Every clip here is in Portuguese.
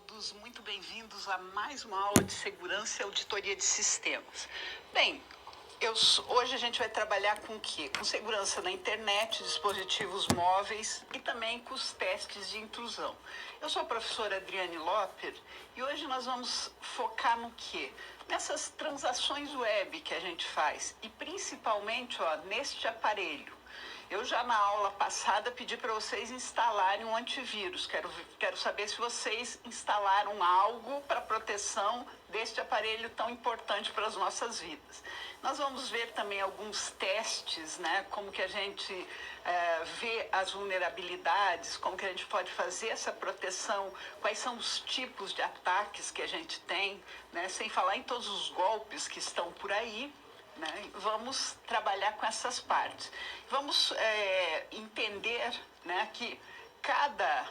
todos, muito bem-vindos a mais uma aula de segurança e auditoria de sistemas. Bem, hoje a gente vai trabalhar com o quê? Com segurança na internet, dispositivos móveis e também com os testes de intrusão. Eu sou a professora Adriane Loper e hoje nós vamos focar no quê? Nessas transações web que a gente faz e principalmente neste aparelho. Eu já na aula passada pedi para vocês instalarem um antivírus. Quero saber se vocês instalaram algo para proteção deste aparelho tão importante para as nossas vidas. Nós vamos ver também alguns testes, né? Como que a gente vê as vulnerabilidades, como que a gente pode fazer essa proteção, quais são os tipos de ataques que a gente tem, né? Sem falar em todos os golpes que estão por aí. Né? Vamos trabalhar com essas partes. Vamos entender, né, que cada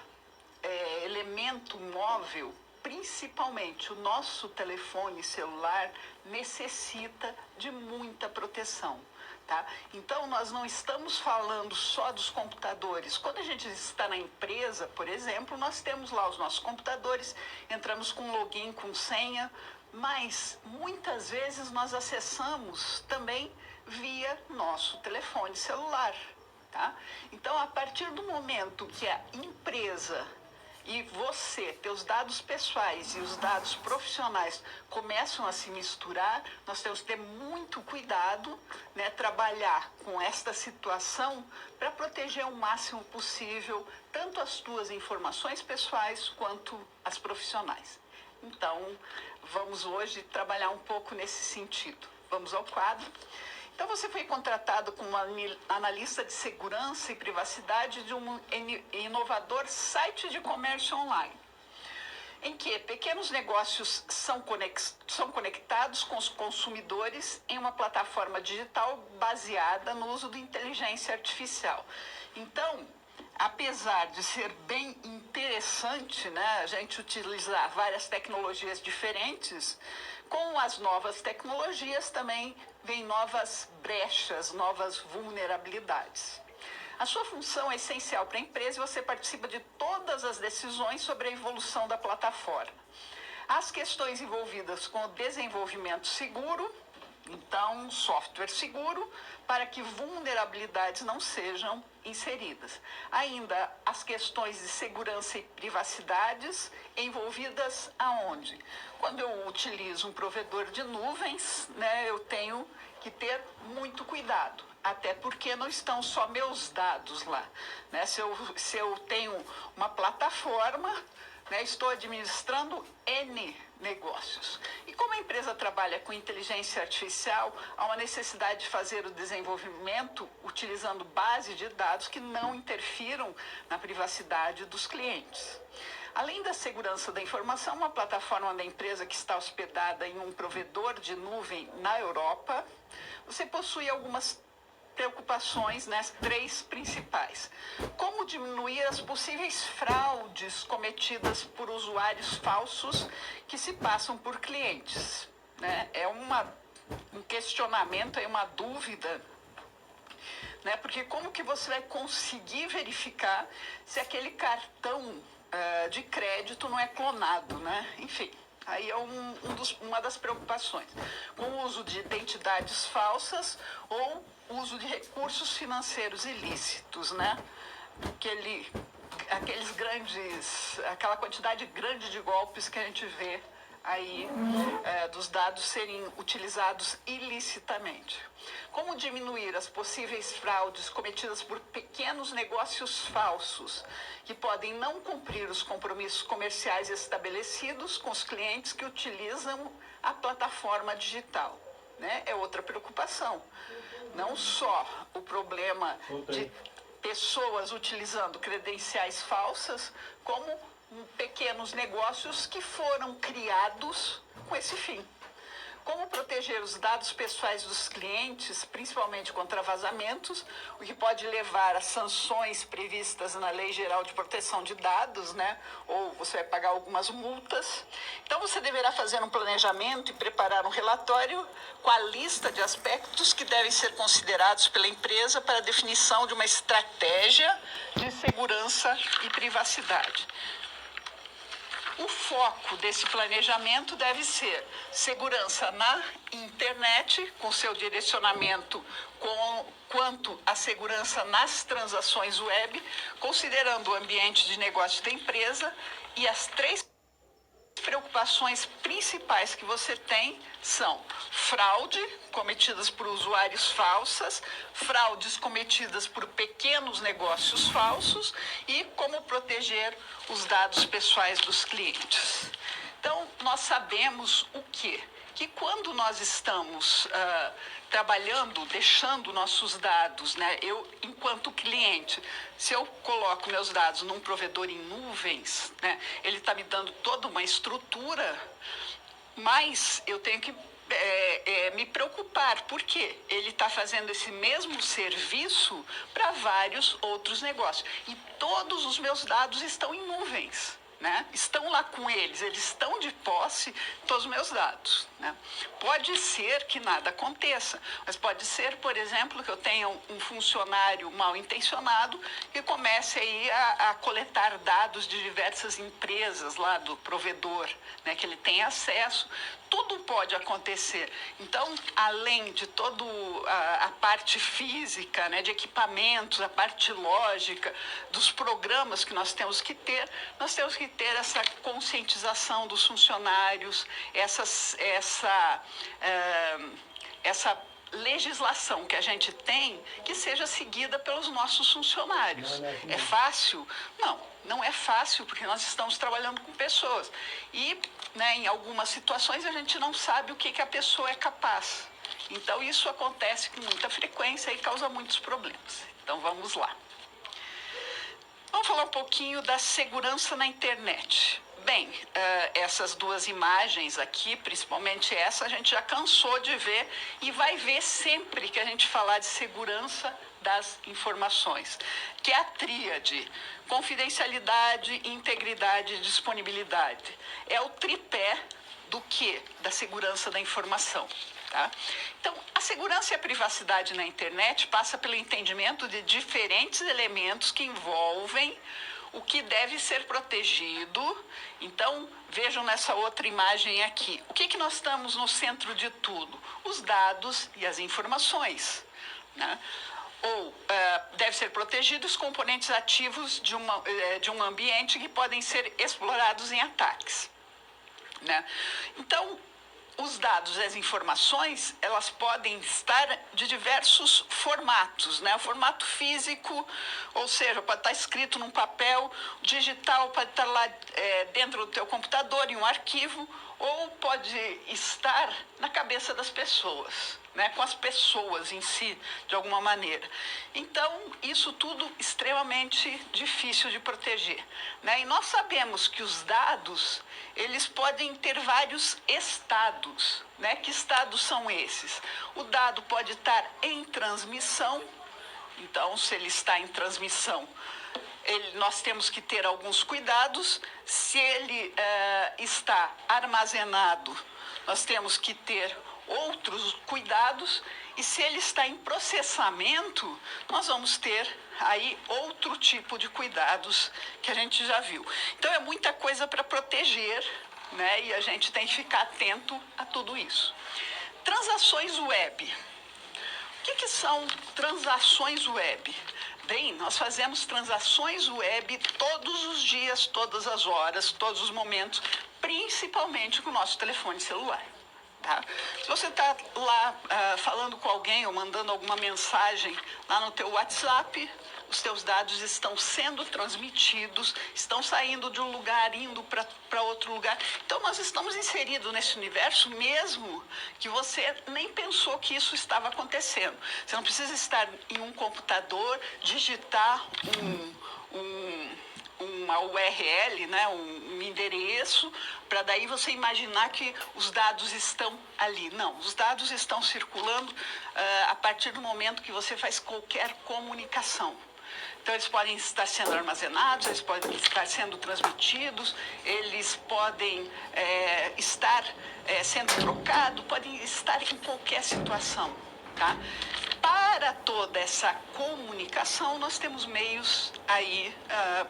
elemento móvel, principalmente o nosso telefone celular, necessita de muita proteção. Tá? Então, nós não estamos falando só dos computadores. Quando a gente está na empresa, por exemplo, nós temos lá os nossos computadores, entramos com login, com senha, mas muitas vezes nós acessamos também via nosso telefone celular. Tá? Então, a partir do momento que a empresa e você, teus dados pessoais e os dados profissionais começam a se misturar, nós temos que ter muito cuidado, né, trabalhar com esta situação para proteger o máximo possível tanto as tuas informações pessoais quanto as profissionais. Então, vamos hoje trabalhar um pouco nesse sentido. Vamos ao quadro. Então, você foi contratado como analista de segurança e privacidade de um inovador site de comércio online, em que pequenos negócios são conectados com os consumidores em uma plataforma digital baseada no uso da inteligência artificial. Então, apesar de ser bem interessante, né, a gente utilizar várias tecnologias diferentes, com as novas tecnologias também vêm novas brechas, novas vulnerabilidades. A sua função é essencial para a empresa e você participa de todas as decisões sobre a evolução da plataforma. As questões envolvidas com o desenvolvimento seguro, então, software seguro, para que vulnerabilidades não sejam inseridas. Ainda as questões de segurança e privacidades envolvidas aonde? Quando eu utilizo um provedor de nuvens, né, eu tenho que ter muito cuidado, até porque não estão só meus dados lá. Né? Se eu tenho uma plataforma, né, estou administrando N negócios. E como a empresa trabalha com inteligência artificial, há uma necessidade de fazer o desenvolvimento utilizando base de dados que não interfiram na privacidade dos clientes. Além da segurança da informação, uma plataforma da empresa que está hospedada em um provedor de nuvem na Europa, você possui algumas preocupações, né, 3 principais. Como diminuir as possíveis fraudes cometidas por usuários falsos que se passam por clientes. Né? É um questionamento, é uma dúvida, né? Porque como que você vai conseguir verificar se aquele cartão de crédito não é clonado, né? Enfim. Aí é uma das preocupações, com o uso de identidades falsas ou uso de recursos financeiros ilícitos, né? Aquela quantidade grande de golpes que a gente vê aí dos dados serem utilizados ilicitamente. Como diminuir as possíveis fraudes cometidas por pequenos negócios falsos que podem não cumprir os compromissos comerciais estabelecidos com os clientes que utilizam a plataforma digital, né? É outra preocupação. Não só o problema de pessoas utilizando credenciais falsas, como pequenos negócios que foram criados com esse fim. Como proteger os dados pessoais dos clientes, principalmente contra vazamentos, o que pode levar a sanções previstas na Lei Geral de Proteção de Dados, né? Ou você vai pagar algumas multas. Então, você deverá fazer um planejamento e preparar um relatório com a lista de aspectos que devem ser considerados pela empresa para a definição de uma estratégia de segurança e privacidade. O foco desse planejamento deve ser segurança na internet, com seu direcionamento quanto à segurança nas transações web, considerando o ambiente de negócio da empresa e as três preocupações principais que você tem são fraude, cometidas por usuários falsas, fraudes cometidas por pequenos negócios falsos e como proteger os dados pessoais dos clientes. Então, nós sabemos o quê? Que quando nós estamos trabalhando, deixando nossos dados, né? Eu, enquanto cliente, se eu coloco meus dados num provedor em nuvens, né? Ele está me dando toda uma estrutura, mas eu tenho que me preocupar, porque ele está fazendo esse mesmo serviço para vários outros negócios. E todos os meus dados estão em nuvens. Né? Estão lá com eles estão de posse todos os meus dados. Né? Pode ser que nada aconteça, mas pode ser, por exemplo, que eu tenha um funcionário mal intencionado que comece aí a coletar dados de diversas empresas lá do provedor, né, que ele tem acesso. Tudo pode acontecer. Então, além de toda a parte física, né, de equipamentos, a parte lógica, dos programas que nós temos que ter essa conscientização dos funcionários, essa legislação que a gente tem que seja seguida pelos nossos funcionários. É fácil? Não é fácil, porque nós estamos trabalhando com pessoas. E, né, em algumas situações, a gente não sabe o que a pessoa é capaz. Então, isso acontece com muita frequência e causa muitos problemas. Então, vamos lá. Vamos falar um pouquinho da segurança na internet. Bem, essas duas imagens aqui, principalmente essa, a gente já cansou de ver e vai ver sempre que a gente falar de segurança das informações, que é a tríade: confidencialidade, integridade e disponibilidade. É o tripé do quê? Da segurança da informação. Tá? Então, a segurança e a privacidade na internet passa pelo entendimento de diferentes elementos que envolvem o que deve ser protegido. Então, vejam nessa outra imagem aqui. O que nós estamos no centro de tudo? Os dados e as informações. Né? Ou deve ser protegido os componentes ativos de um ambiente que podem ser explorados em ataques. Né? Então, os dados e as informações, elas podem estar de diversos formatos, né? O formato físico, ou seja, pode estar escrito num papel, digital pode estar lá dentro do teu computador, em um arquivo, ou pode estar na cabeça das pessoas, né? Com as pessoas em si, de alguma maneira. Então, isso tudo extremamente difícil de proteger, né? E nós sabemos que os dados, eles podem ter vários estados, né? Que estados são esses? O dado pode estar em transmissão. Então, se ele está em transmissão, nós temos que ter alguns cuidados. Se ele está armazenado, nós temos que ter outros cuidados. E se ele está em processamento, nós vamos ter aí outro tipo de cuidados que a gente já viu. Então, é muita coisa para proteger, né? E a gente tem que ficar atento a tudo isso. Transações web. O que são transações web? Bem, nós fazemos transações web todos os dias, todas as horas, todos os momentos, principalmente com o nosso telefone celular. Tá? Se você está lá falando com alguém ou mandando alguma mensagem lá no teu WhatsApp, os teus dados estão sendo transmitidos, estão saindo de um lugar, indo para outro lugar. Então, nós estamos inseridos nesse universo mesmo que você nem pensou que isso estava acontecendo. Você não precisa estar em um computador, digitar uma URL, né, um endereço, para daí você imaginar que os dados estão ali. Não, os dados estão circulando a partir do momento que você faz qualquer comunicação. Então, eles podem estar sendo armazenados, eles podem estar sendo transmitidos, eles podem estar sendo trocados, podem estar em qualquer situação. Tá? Para para toda essa comunicação, nós temos meios aí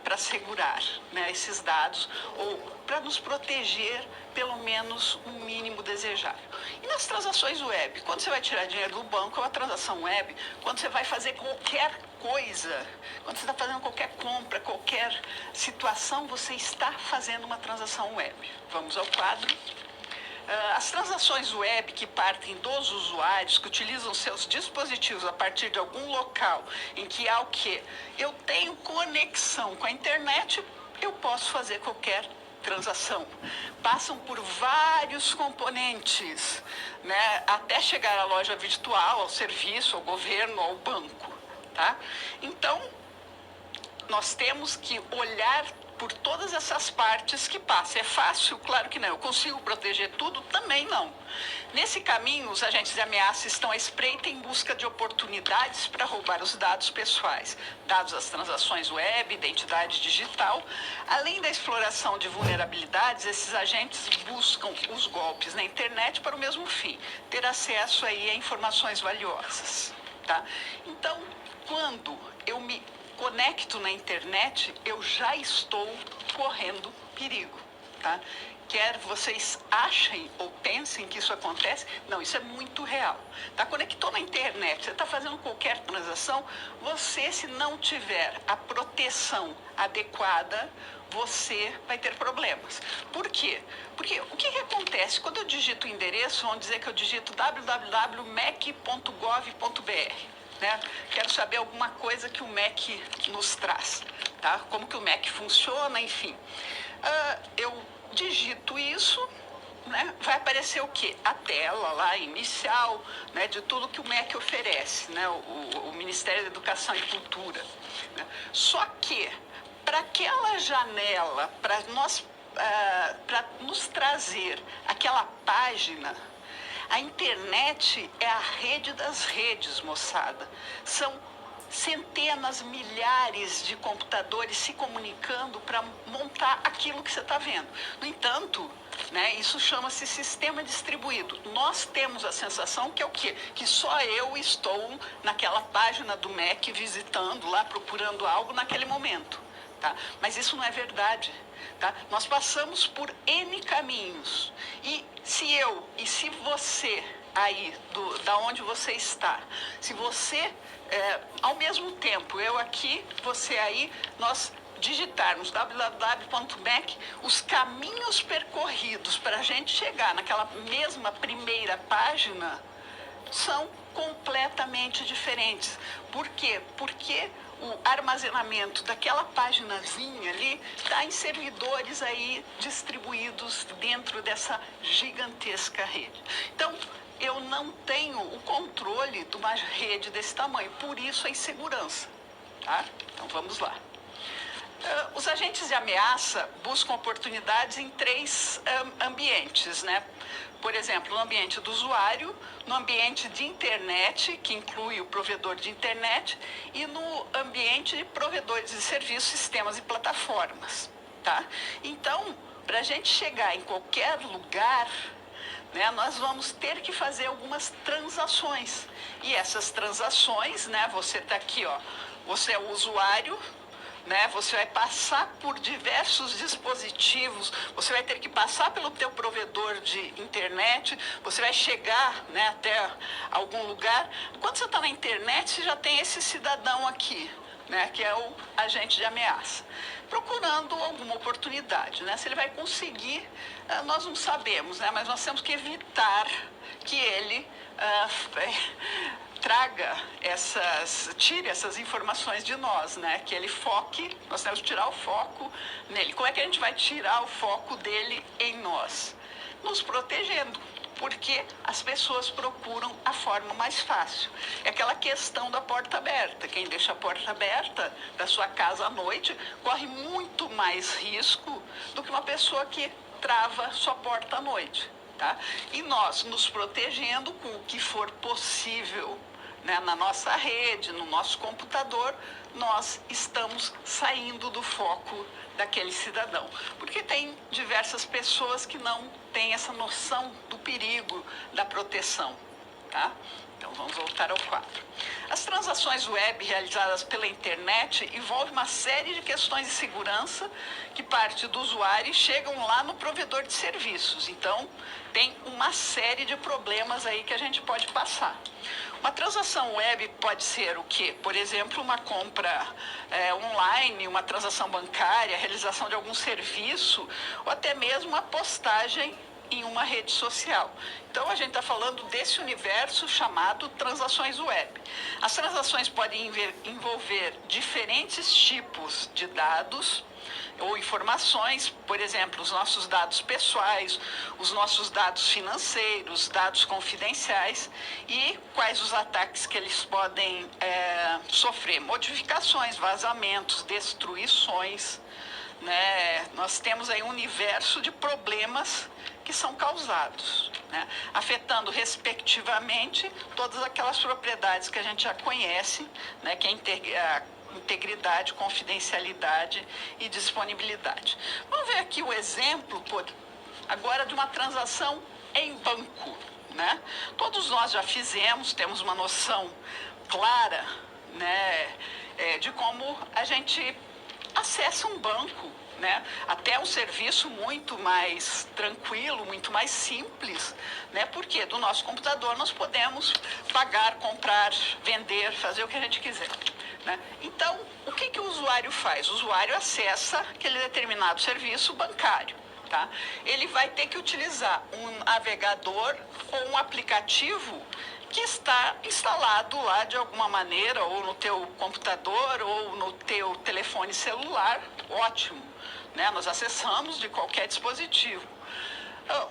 para segurar, né, esses dados, ou para nos proteger, pelo menos, o mínimo desejável. E nas transações web, quando você vai tirar dinheiro do banco, é uma transação web. Quando você vai fazer qualquer coisa, quando você está fazendo qualquer compra, qualquer situação, você está fazendo uma transação web. Vamos ao quadro. As transações web que partem dos usuários, que utilizam seus dispositivos a partir de algum local em que há o quê? Eu tenho conexão com a internet, eu posso fazer qualquer transação. Passam por vários componentes, né, até chegar à loja virtual, ao serviço, ao governo, ao banco. Tá? Então, nós temos que olhar por todas essas partes que passam. É fácil? Claro que não. Eu consigo proteger tudo? Também não. Nesse caminho, os agentes de ameaça estão à espreita em busca de oportunidades para roubar os dados pessoais, dados das transações web, identidade digital. Além da exploração de vulnerabilidades, esses agentes buscam os golpes na internet para o mesmo fim, ter acesso aí a informações valiosas. Tá? Então, quando eu me conecto na internet, eu já estou correndo perigo, tá? Quer vocês achem ou pensem que isso acontece, não, isso é muito real. Tá? Conectou na internet, você está fazendo qualquer transação, você, se não tiver a proteção adequada, você vai ter problemas. Por quê? Porque o que acontece? Quando eu digito o endereço, vamos dizer que eu digito www.mec.gov.br. Né? Quero saber alguma coisa que o MEC nos traz, tá? Como que o MEC funciona, enfim. Eu digito isso, né? Vai aparecer o quê? A tela lá inicial, né, de tudo que o MEC oferece, né? O Ministério da Educação e Cultura. Né? Só que, para aquela janela, para nos trazer aquela página, a internet é a rede das redes, moçada. São centenas, milhares de computadores se comunicando para montar aquilo que você está vendo. No entanto, né, isso chama-se sistema distribuído. Nós temos a sensação que é o quê? Que só eu estou naquela página do MEC visitando lá, procurando algo naquele momento. Tá? Mas isso não é verdade. Tá? Nós passamos por N caminhos. E se você aí, da onde você está, se você, ao mesmo tempo, eu aqui, você aí, nós digitarmos www.mec, os caminhos percorridos para a gente chegar naquela mesma primeira página são completamente diferentes. Por quê? Porque o armazenamento daquela paginazinha ali está em servidores aí distribuídos dentro dessa gigantesca rede. Então, eu não tenho o controle de uma rede desse tamanho, por isso a insegurança. Tá? Então, vamos lá. Os agentes de ameaça buscam oportunidades em três ambientes, né? Por exemplo, no ambiente do usuário, no ambiente de internet, que inclui o provedor de internet, e no ambiente de provedores de serviços, sistemas e plataformas. Tá? Então, para a gente chegar em qualquer lugar, né, nós vamos ter que fazer algumas transações. E essas transações, né, você está aqui, ó, você é o usuário, né? Você vai passar por diversos dispositivos, você vai ter que passar pelo teu provedor de internet, você vai chegar, né, até algum lugar. Quando você está na internet, você já tem esse cidadão aqui, né, que é o agente de ameaça, procurando alguma oportunidade. Né? Se ele vai conseguir, nós não sabemos, né? Mas nós temos que evitar que ele tire essas informações de nós, né? Que ele foque, nós temos que tirar o foco nele. Como é que a gente vai tirar o foco dele em nós? Nos protegendo, porque as pessoas procuram a forma mais fácil. É aquela questão da porta aberta. Quem deixa a porta aberta da sua casa à noite corre muito mais risco do que uma pessoa que trava sua porta à noite. Tá? E nós, nos protegendo com o que for possível, né, na nossa rede, no nosso computador, nós estamos saindo do foco daquele cidadão. Porque tem diversas pessoas que não têm essa noção do perigo da proteção. tá? Então vamos voltar ao quadro. As transações web realizadas pela internet envolvem uma série de questões de segurança que parte do usuário e chegam lá no provedor de serviços. Então tem uma série de problemas aí que a gente pode passar. Uma transação web pode ser o quê? Por exemplo, uma compra online, uma transação bancária, a realização de algum serviço, ou até mesmo uma postagem em uma rede social. Então, a gente está falando desse universo chamado transações web. As transações podem envolver diferentes tipos de dados ou informações, por exemplo, os nossos dados pessoais, os nossos dados financeiros, dados confidenciais e quais os ataques que eles podem sofrer, modificações, vazamentos, destruições, né? Nós temos aí um universo de problemas que são causados, né? Afetando respectivamente todas aquelas propriedades que a gente já conhece, né? Que é a integridade, confidencialidade e disponibilidade. Vamos ver aqui o exemplo agora de uma transação em banco, né? Todos nós já fizemos, temos uma noção clara, né, de como a gente acessa um banco, né? Até um serviço muito mais tranquilo, muito mais simples, né? Porque do nosso computador nós podemos pagar, comprar, vender, fazer o que a gente quiser, né? Então, o que o usuário faz? O usuário acessa aquele determinado serviço bancário, tá? Ele vai ter que utilizar um navegador ou um aplicativo que está instalado lá de alguma maneira, ou no teu computador, ou no teu telefone celular. Ótimo, né? Nós acessamos de qualquer dispositivo.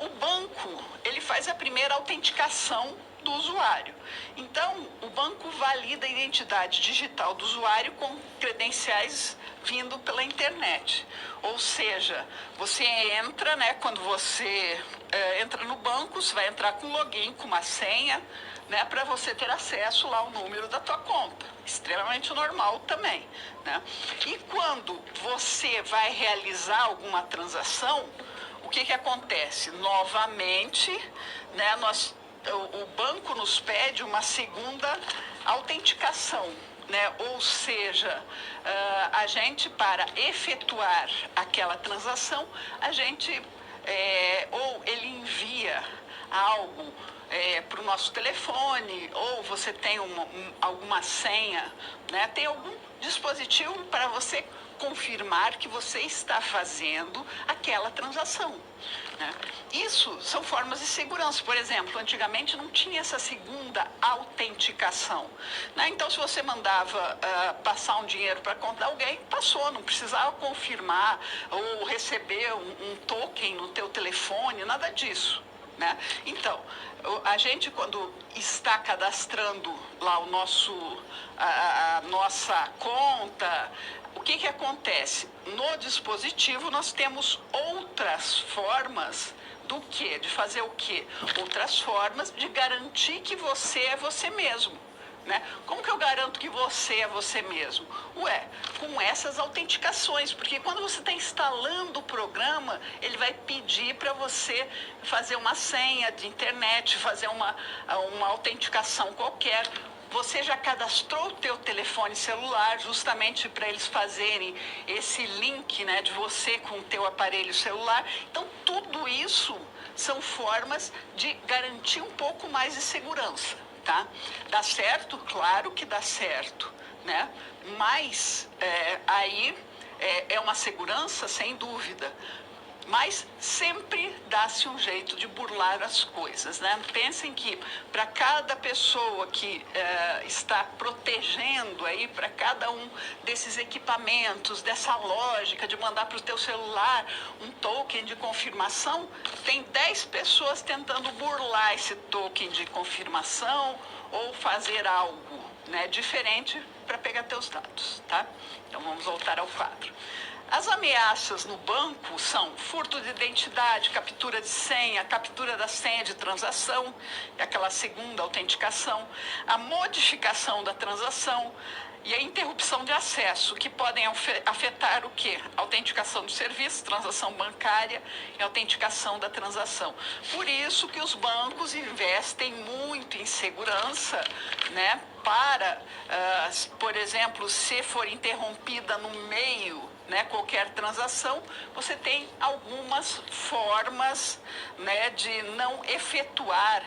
O banco, ele faz a primeira autenticação do usuário. Então, o banco valida a identidade digital do usuário com credenciais vindo pela internet. Ou seja, você entra, né, quando você entra no banco, você vai entrar com login, com uma senha, né, para você ter acesso lá ao número da tua conta. Extremamente normal também, né? E quando você vai realizar alguma transação, o que acontece? Novamente, né, o banco nos pede uma segunda autenticação, né? Ou seja, a gente, para efetuar aquela transação, a gente ou ele envia algo para o nosso telefone, ou você tem alguma senha, né? Tem algum dispositivo para você confirmar que você está fazendo aquela transação, né? Isso são formas de segurança. Por exemplo, antigamente não tinha essa segunda autenticação, né? Então, se você mandava passar um dinheiro para conta de alguém, passou, não precisava confirmar ou receber um token no teu telefone, nada disso, né? Então, a gente, quando está cadastrando lá a nossa conta, o que acontece? No dispositivo nós temos outras formas do quê? De fazer o quê? Outras formas de garantir que você é você mesmo, né? Como que eu garanto que você é você mesmo? Com essas autenticações, porque quando você está instalando o programa, ele vai pedir para você fazer uma senha de internet, fazer uma autenticação qualquer. Você já cadastrou o teu telefone celular justamente para eles fazerem esse link, né, de você com o teu aparelho celular. Então, tudo isso são formas de garantir um pouco mais de segurança, tá? Dá certo? Claro que dá certo, né? Mas aí é uma segurança, sem dúvida. Mas sempre dá-se um jeito de burlar as coisas, né? Pensem que para cada pessoa que está protegendo aí, para cada um desses equipamentos, dessa lógica de mandar para o teu celular um token de confirmação, tem 10 pessoas tentando burlar esse token de confirmação ou fazer algo, né, diferente para pegar teus dados, tá? Então vamos voltar ao quadro. As ameaças no banco são furto de identidade, captura de senha, captura da senha de transação, aquela segunda autenticação, a modificação da transação, e a interrupção de acesso, que podem afetar o quê? Autenticação do serviço, transação bancária e autenticação da transação. Por isso que os bancos investem muito em segurança, né? Para, por exemplo, se for interrompida no meio, né, qualquer transação, você tem algumas formas, né, de não efetuar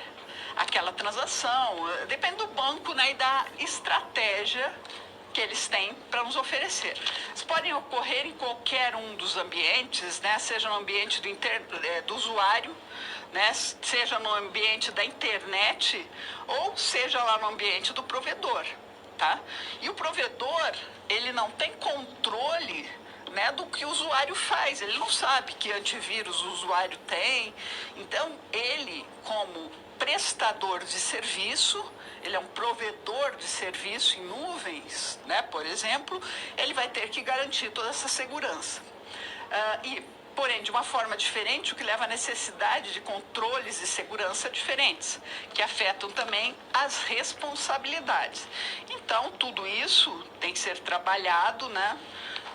aquela transação. Depende do banco, né, e da estratégia que eles têm para nos oferecer. Eles podem ocorrer em qualquer um dos ambientes, né? Seja no ambiente do usuário, né? Seja no ambiente da internet, ou seja lá no ambiente do provedor. Tá? E o provedor, ele não tem controle, né, do que o usuário faz. Ele não sabe que antivírus o usuário tem. Então, ele, como prestador de serviço, ele é um provedor de serviço em nuvens, né, por exemplo, ele vai ter que garantir toda essa segurança. Porém, de uma forma diferente, o que leva à necessidade de controles de segurança diferentes, que afetam também as responsabilidades. Então, tudo isso tem que ser trabalhado, né?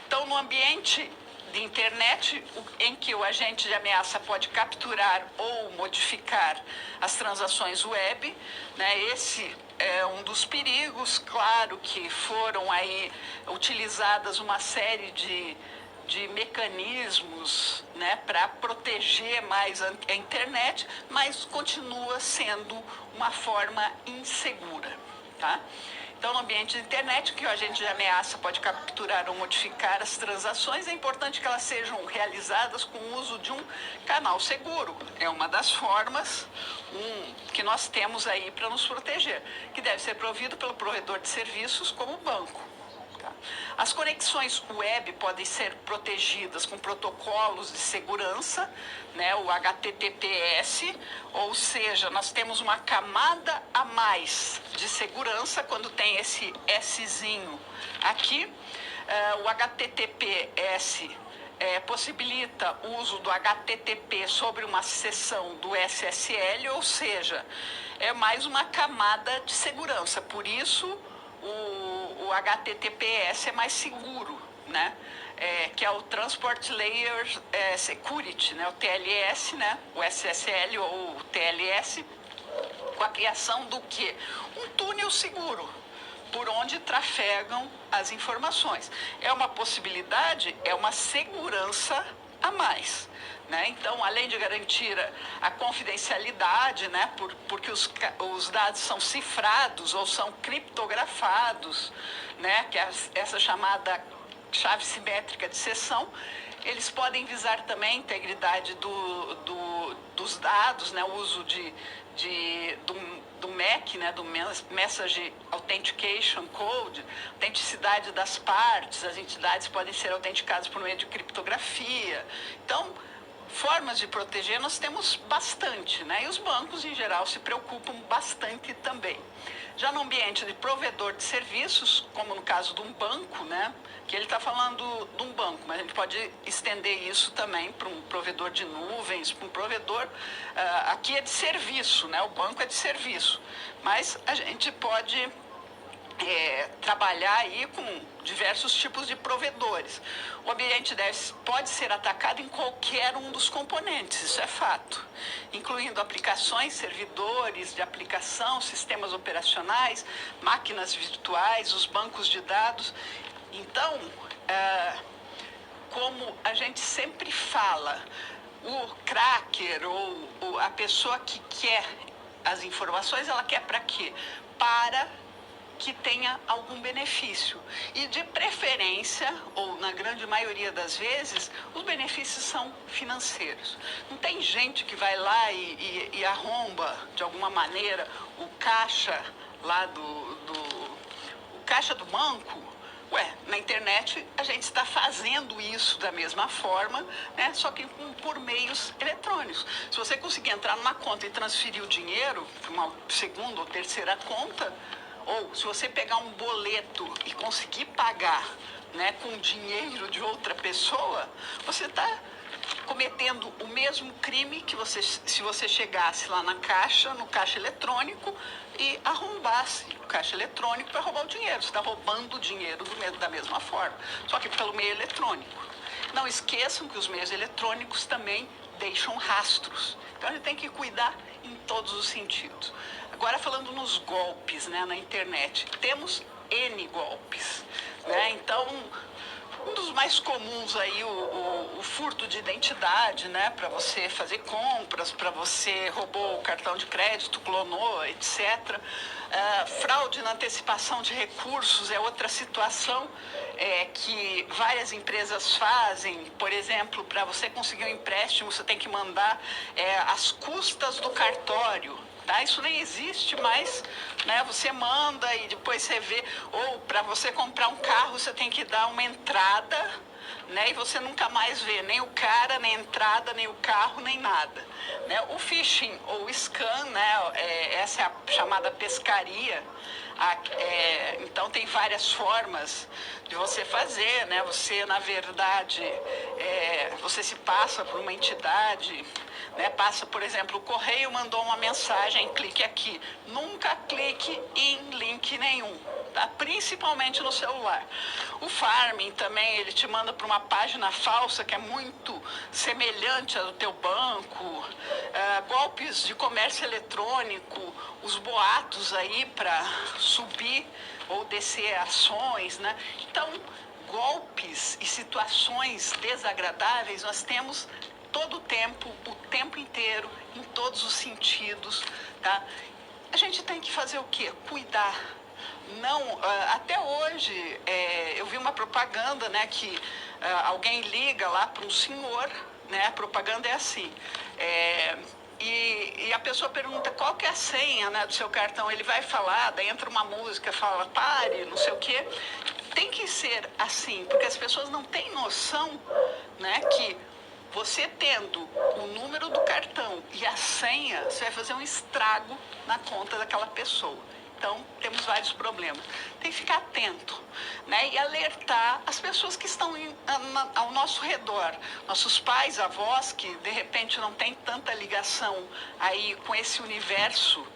Então, no ambiente de internet, em que o agente de ameaça pode capturar ou modificar as transações web, né? Esse é um dos perigos. Claro que foram aí utilizadas uma série de mecanismos, né, para proteger mais a internet, mas continua sendo uma forma insegura, tá? Então, no ambiente de internet, que o agente de ameaça pode capturar ou modificar as transações, é importante que elas sejam realizadas com o uso de um canal seguro. É uma das formas que nós temos aí para nos proteger, que deve ser provido pelo provedor de serviços como o banco. As conexões web podem ser protegidas com protocolos de segurança, né, o HTTPS, ou seja, nós temos uma camada a mais de segurança quando tem esse Szinho aqui. O HTTPS possibilita o uso do HTTP sobre uma seção do SSL, ou seja, é mais uma camada de segurança. Por isso, o HTTPS é mais seguro, né? Que é o Transport Layer Security, né? O TLS, né? O SSL ou o TLS, com a criação do quê? Um túnel seguro, por onde trafegam as informações. É uma possibilidade, é uma segurança a mais. Né? Então, além de garantir a confidencialidade, né? Porque os dados são cifrados ou são criptografados, né? Que é essa chamada chave simétrica de seção, eles podem visar também a integridade dos dados, né? O uso do MEC, né, do Message Authentication Code, autenticidade das partes, as entidades podem ser autenticadas por meio de criptografia. Então, formas de proteger nós temos bastante, né? E os bancos, em geral, se preocupam bastante também. Já no ambiente de provedor de serviços, como no caso de um banco, né? Que ele está falando de um banco, mas a gente pode estender isso também para um provedor de nuvens, para um provedor, aqui é de serviço, né? O banco é de serviço, mas a gente pode trabalhar aí com diversos tipos de provedores. O ambiente pode ser atacado em qualquer um dos componentes, isso é fato, incluindo aplicações, servidores de aplicação, sistemas operacionais, máquinas virtuais, os bancos de dados. Então, como a gente sempre fala, o cracker ou a pessoa que quer as informações, ela quer para quê? Para que tenha algum benefício. E de preferência, ou na grande maioria das vezes, os benefícios são financeiros. Não tem gente que vai lá e arromba, de alguma maneira, o caixa lá o caixa do banco. Na internet a gente está fazendo isso da mesma forma, né? Só que por meios eletrônicos. Se você conseguir entrar numa conta e transferir o dinheiro para uma segunda ou terceira conta, ou se você pegar um boleto e conseguir pagar, né, com dinheiro de outra pessoa, você está cometendo o mesmo crime que você, se você chegasse lá na caixa, no caixa eletrônico, e arrombasse o caixa eletrônico para roubar o dinheiro. Você está roubando o dinheiro da mesma forma, só que pelo meio eletrônico. Não esqueçam que os meios eletrônicos também deixam rastros. Então a gente tem que cuidar em todos os sentidos. Agora falando nos golpes, né, na internet, temos N golpes, né? Então um dos mais comuns aí, o furto de identidade, né? Para você fazer compras, para você roubou o cartão de crédito, clonou, etc. Fraude na antecipação de recursos é outra situação que várias empresas fazem. Por exemplo, para você conseguir um empréstimo, você tem que mandar as custas do cartório. Tá? Isso nem existe mais, né? Você manda e depois você vê. Ou para você comprar um carro, você tem que dar uma entrada, né? E você nunca mais vê nem o cara, nem a entrada, nem o carro, nem nada, né? O phishing ou o scam, né? Essa é a chamada pescaria. Então tem várias formas de você fazer, né? Você, na verdade, você se passa por uma entidade, né? Passa, por exemplo, o correio mandou uma mensagem, clique aqui. Nunca clique em link nenhum, tá? Principalmente no celular. O farming também, ele te manda para uma página falsa que é muito semelhante ao teu banco. Golpes de comércio eletrônico, os boatos aí para subir ou descer ações, né? Então, golpes e situações desagradáveis nós temos todo o tempo inteiro, em todos os sentidos, tá? A gente tem que fazer o quê? Cuidar. Não, até hoje, eu vi uma propaganda, né, que alguém liga lá para um senhor, né, a propaganda é assim, e a pessoa pergunta qual que é a senha, né, do seu cartão, ele vai falar, daí entra uma música, fala pare, não sei o quê. Tem que ser assim, porque as pessoas não têm noção, né, que você tendo o número do cartão e a senha, você vai fazer um estrago na conta daquela pessoa. Então, temos vários problemas. Tem que ficar atento, né? E alertar as pessoas que estão ao nosso redor. Nossos pais, avós, que de repente não têm tanta ligação aí com esse universo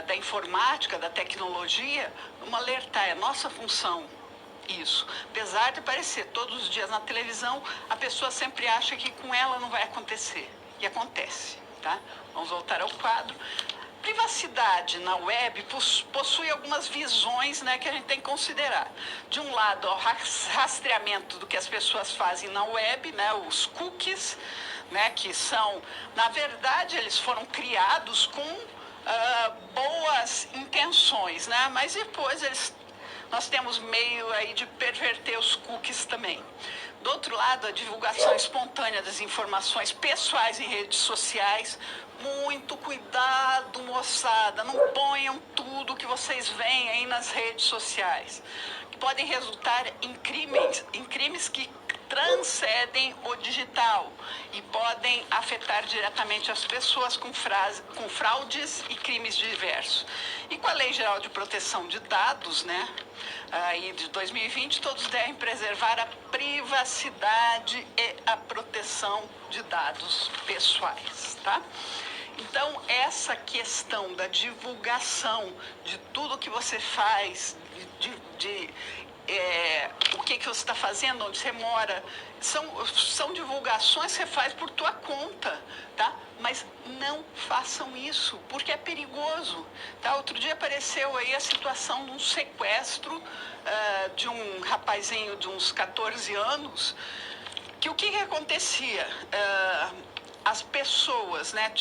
da informática, da tecnologia, vamos alertar, é nossa função. Isso. Apesar de aparecer todos os dias na televisão, a pessoa sempre acha que com ela não vai acontecer. E acontece, tá? Vamos voltar ao quadro. Privacidade na web possui algumas visões, né, que a gente tem que considerar. De um lado, o rastreamento do que as pessoas fazem na web, né, os cookies, né, que são, na verdade, eles foram criados com boas intenções, né, mas depois nós temos meio aí de perverter os cookies também. Do outro lado, a divulgação espontânea das informações pessoais em redes sociais. Muito cuidado, moçada, não ponham tudo que vocês veem aí nas redes sociais, que podem resultar em crimes que transcendem o digital e podem afetar diretamente as pessoas com fraudes e crimes diversos. E com a Lei Geral de Proteção de Dados, né, aí de 2020, todos devem preservar a privacidade e a proteção de dados pessoais, tá? Então, essa questão da divulgação de tudo que você faz, o que você está fazendo, onde você mora, são divulgações que você faz por tua conta, tá? Mas não façam isso, porque é perigoso, tá? Outro dia apareceu aí a situação de um sequestro de um rapazinho de uns 14 anos, que o que acontecia? As pessoas, né,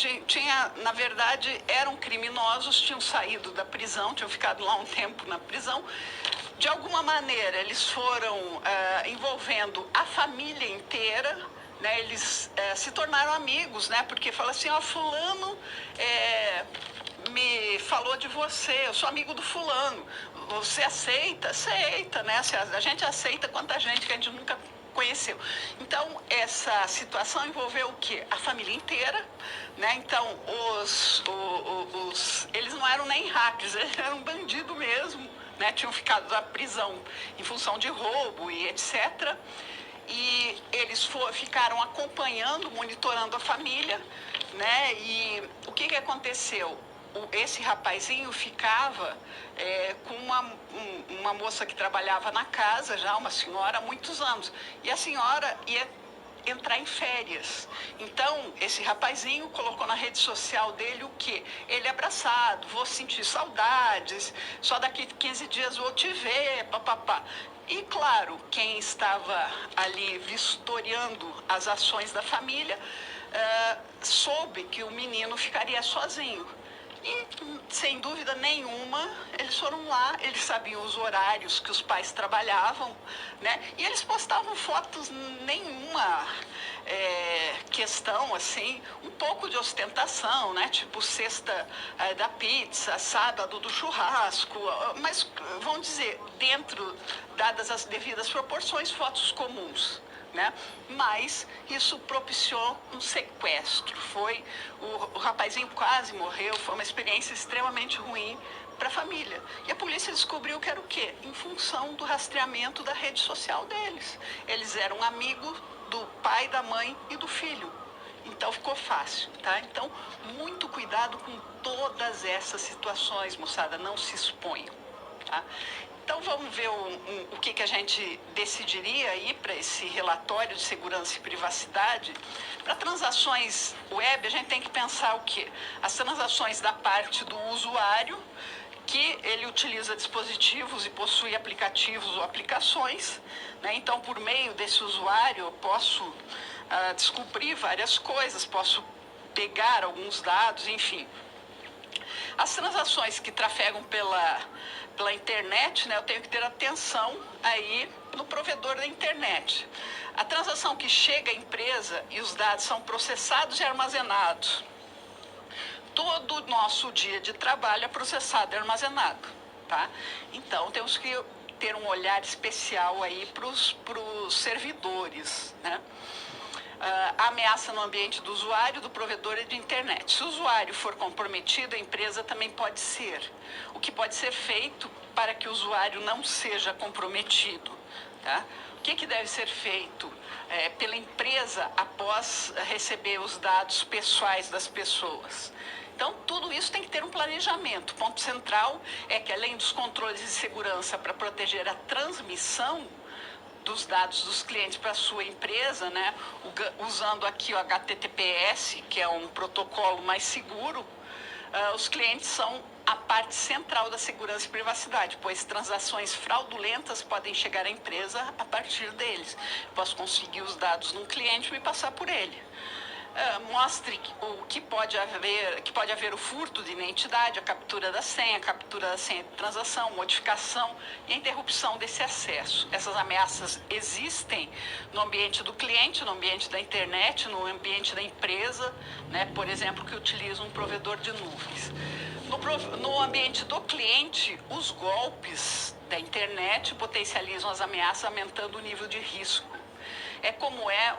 na verdade, eram criminosos, tinham saído da prisão, tinham ficado lá um tempo na prisão. De alguma maneira, eles foram envolvendo a família inteira, né, eles se tornaram amigos, né, porque fala assim, ó, fulano me falou de você, eu sou amigo do fulano, você aceita? Aceita, né, a gente aceita quanta gente que a gente nunca conheceu. Então, essa situação envolveu o quê? A família inteira, né? Então, eles não eram nem hackers, eles eram bandido mesmo, né? Tinham ficado da prisão em função de roubo e etc. e eles ficaram acompanhando, monitorando a família, né? E o que aconteceu? Esse rapazinho ficava com uma moça que trabalhava na casa, já uma senhora há muitos anos, e a senhora ia entrar em férias. Então, esse rapazinho colocou na rede social dele o quê? Ele abraçado, vou sentir saudades, só daqui 15 dias vou te ver, papapá. E, claro, quem estava ali vistoriando as ações da família, soube que o menino ficaria sozinho. E, sem dúvida nenhuma, eles foram lá, eles sabiam os horários que os pais trabalhavam, né? E eles postavam fotos, nenhuma questão, assim, um pouco de ostentação, né? Tipo, sexta da pizza, sábado do churrasco, mas, vamos dizer, dentro, dadas as devidas proporções, fotos comuns. Né? Mas isso propiciou um sequestro. O rapazinho quase morreu, foi uma experiência extremamente ruim para a família. E a polícia descobriu que era o quê? Em função do rastreamento da rede social deles. Eles eram amigos do pai, da mãe e do filho. Então ficou fácil, tá? Então, muito cuidado com todas essas situações, moçada, não se exponham, tá? Então, vamos ver o que a gente decidiria aí para esse relatório de segurança e privacidade. Para transações web, a gente tem que pensar o quê? As transações da parte do usuário, que ele utiliza dispositivos e possui aplicativos ou aplicações, né? Então, por meio desse usuário, eu posso descobrir várias coisas, posso pegar alguns dados, enfim. As transações que trafegam pela internet, né, eu tenho que ter atenção aí no provedor da internet. A transação que chega à empresa e os dados são processados e armazenados. Todo o nosso dia de trabalho é processado e armazenado, tá? Então, temos que ter um olhar especial aí para os servidores, né? A ameaça no ambiente do usuário, do provedor e de internet. Se o usuário for comprometido, a empresa também pode ser. O que pode ser feito para que o usuário não seja comprometido? Tá? O que deve ser feito pela empresa após receber os dados pessoais das pessoas? Então, tudo isso tem que ter um planejamento. O ponto central é que, além dos controles de segurança para proteger a transmissão dos dados dos clientes para a sua empresa, né, usando aqui o HTTPS, que é um protocolo mais seguro, os clientes são a parte central da segurança e privacidade, pois transações fraudulentas podem chegar à empresa a partir deles. Posso conseguir os dados de um cliente e me passar por ele. Mostre que pode haver o furto de identidade, a captura da senha de transação, modificação e a interrupção desse acesso. Essas ameaças existem no ambiente do cliente, no ambiente da internet, no ambiente da empresa, né? Por exemplo, que utiliza um provedor de nuvens. No ambiente do cliente, os golpes da internet potencializam as ameaças, aumentando o nível de risco. Como é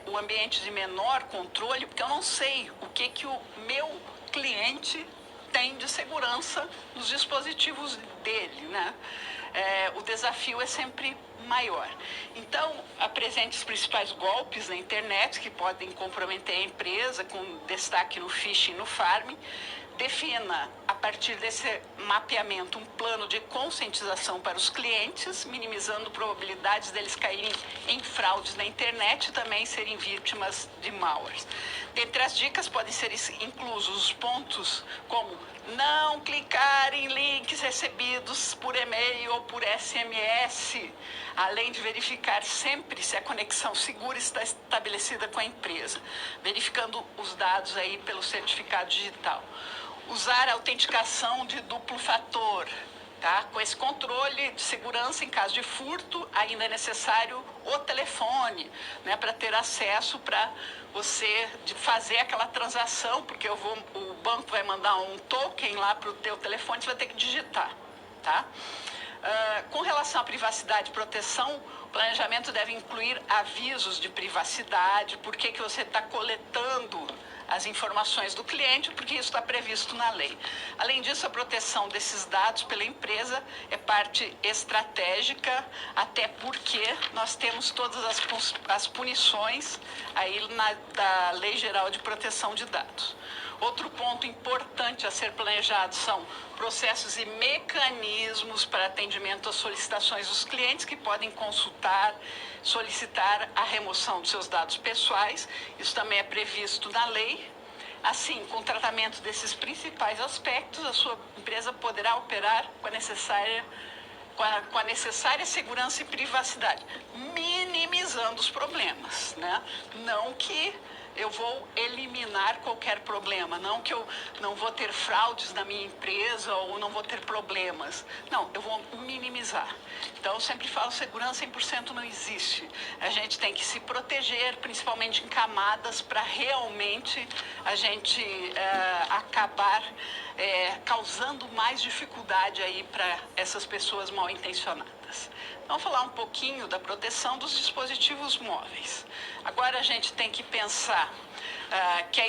o ambiente de menor controle, porque eu não sei o que o meu cliente tem de segurança nos dispositivos dele, né? O desafio é sempre maior. Então, apresente os principais golpes na internet que podem comprometer a empresa, com destaque no phishing e no farming. Defina, a partir desse mapeamento, um plano de conscientização para os clientes, minimizando probabilidades deles caírem em fraudes na internet e também serem vítimas de malwares. Dentre as dicas podem ser inclusos os pontos como não clicar em links recebidos por e-mail ou por SMS, além de verificar sempre se a conexão segura está estabelecida com a empresa, verificando os dados aí pelo certificado digital. Usar a autenticação de duplo fator, tá? Com esse controle de segurança, em caso de furto, ainda é necessário o telefone, né, para ter acesso, para você fazer aquela transação, porque o banco vai mandar um token lá para o teu telefone, você vai ter que digitar, tá? Com relação à privacidade e proteção, o planejamento deve incluir avisos de privacidade, por que você está coletando as informações do cliente, porque isso está previsto na lei. Além disso, a proteção desses dados pela empresa é parte estratégica, até porque nós temos todas as punições aí da Lei Geral de Proteção de Dados. Outro ponto importante a ser planejado são processos e mecanismos para atendimento às solicitações dos clientes que podem solicitar a remoção dos seus dados pessoais. Isso também é previsto na lei. Assim, com o tratamento desses principais aspectos, a sua empresa poderá operar com a necessária segurança e privacidade, minimizando os problemas, né? Não que eu vou eliminar qualquer problema, não que eu não vou ter fraudes na minha empresa ou não vou ter problemas. Não, eu vou minimizar. Então, eu sempre falo, segurança 100% não existe. A gente tem que se proteger, principalmente em camadas, para realmente a gente acabar causando mais dificuldade aí para essas pessoas mal intencionadas. Vamos falar um pouquinho da proteção dos dispositivos móveis. Agora a gente tem que pensar que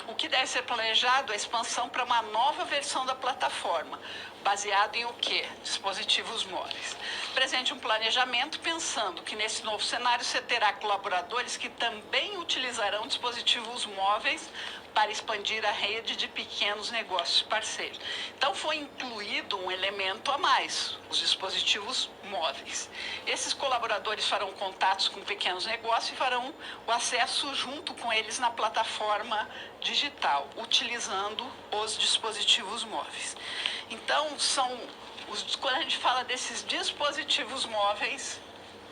o que deve ser planejado é a expansão para uma nova versão da plataforma, baseado em o quê? Dispositivos móveis. Presente um planejamento pensando que nesse novo cenário você terá colaboradores que também utilizarão dispositivos móveis para expandir a rede de pequenos negócios parceiros. Então, foi incluído um elemento a mais, os dispositivos móveis. Esses colaboradores farão contatos com pequenos negócios e farão o acesso junto com eles na plataforma digital, utilizando os dispositivos móveis. Então, quando a gente fala desses dispositivos móveis,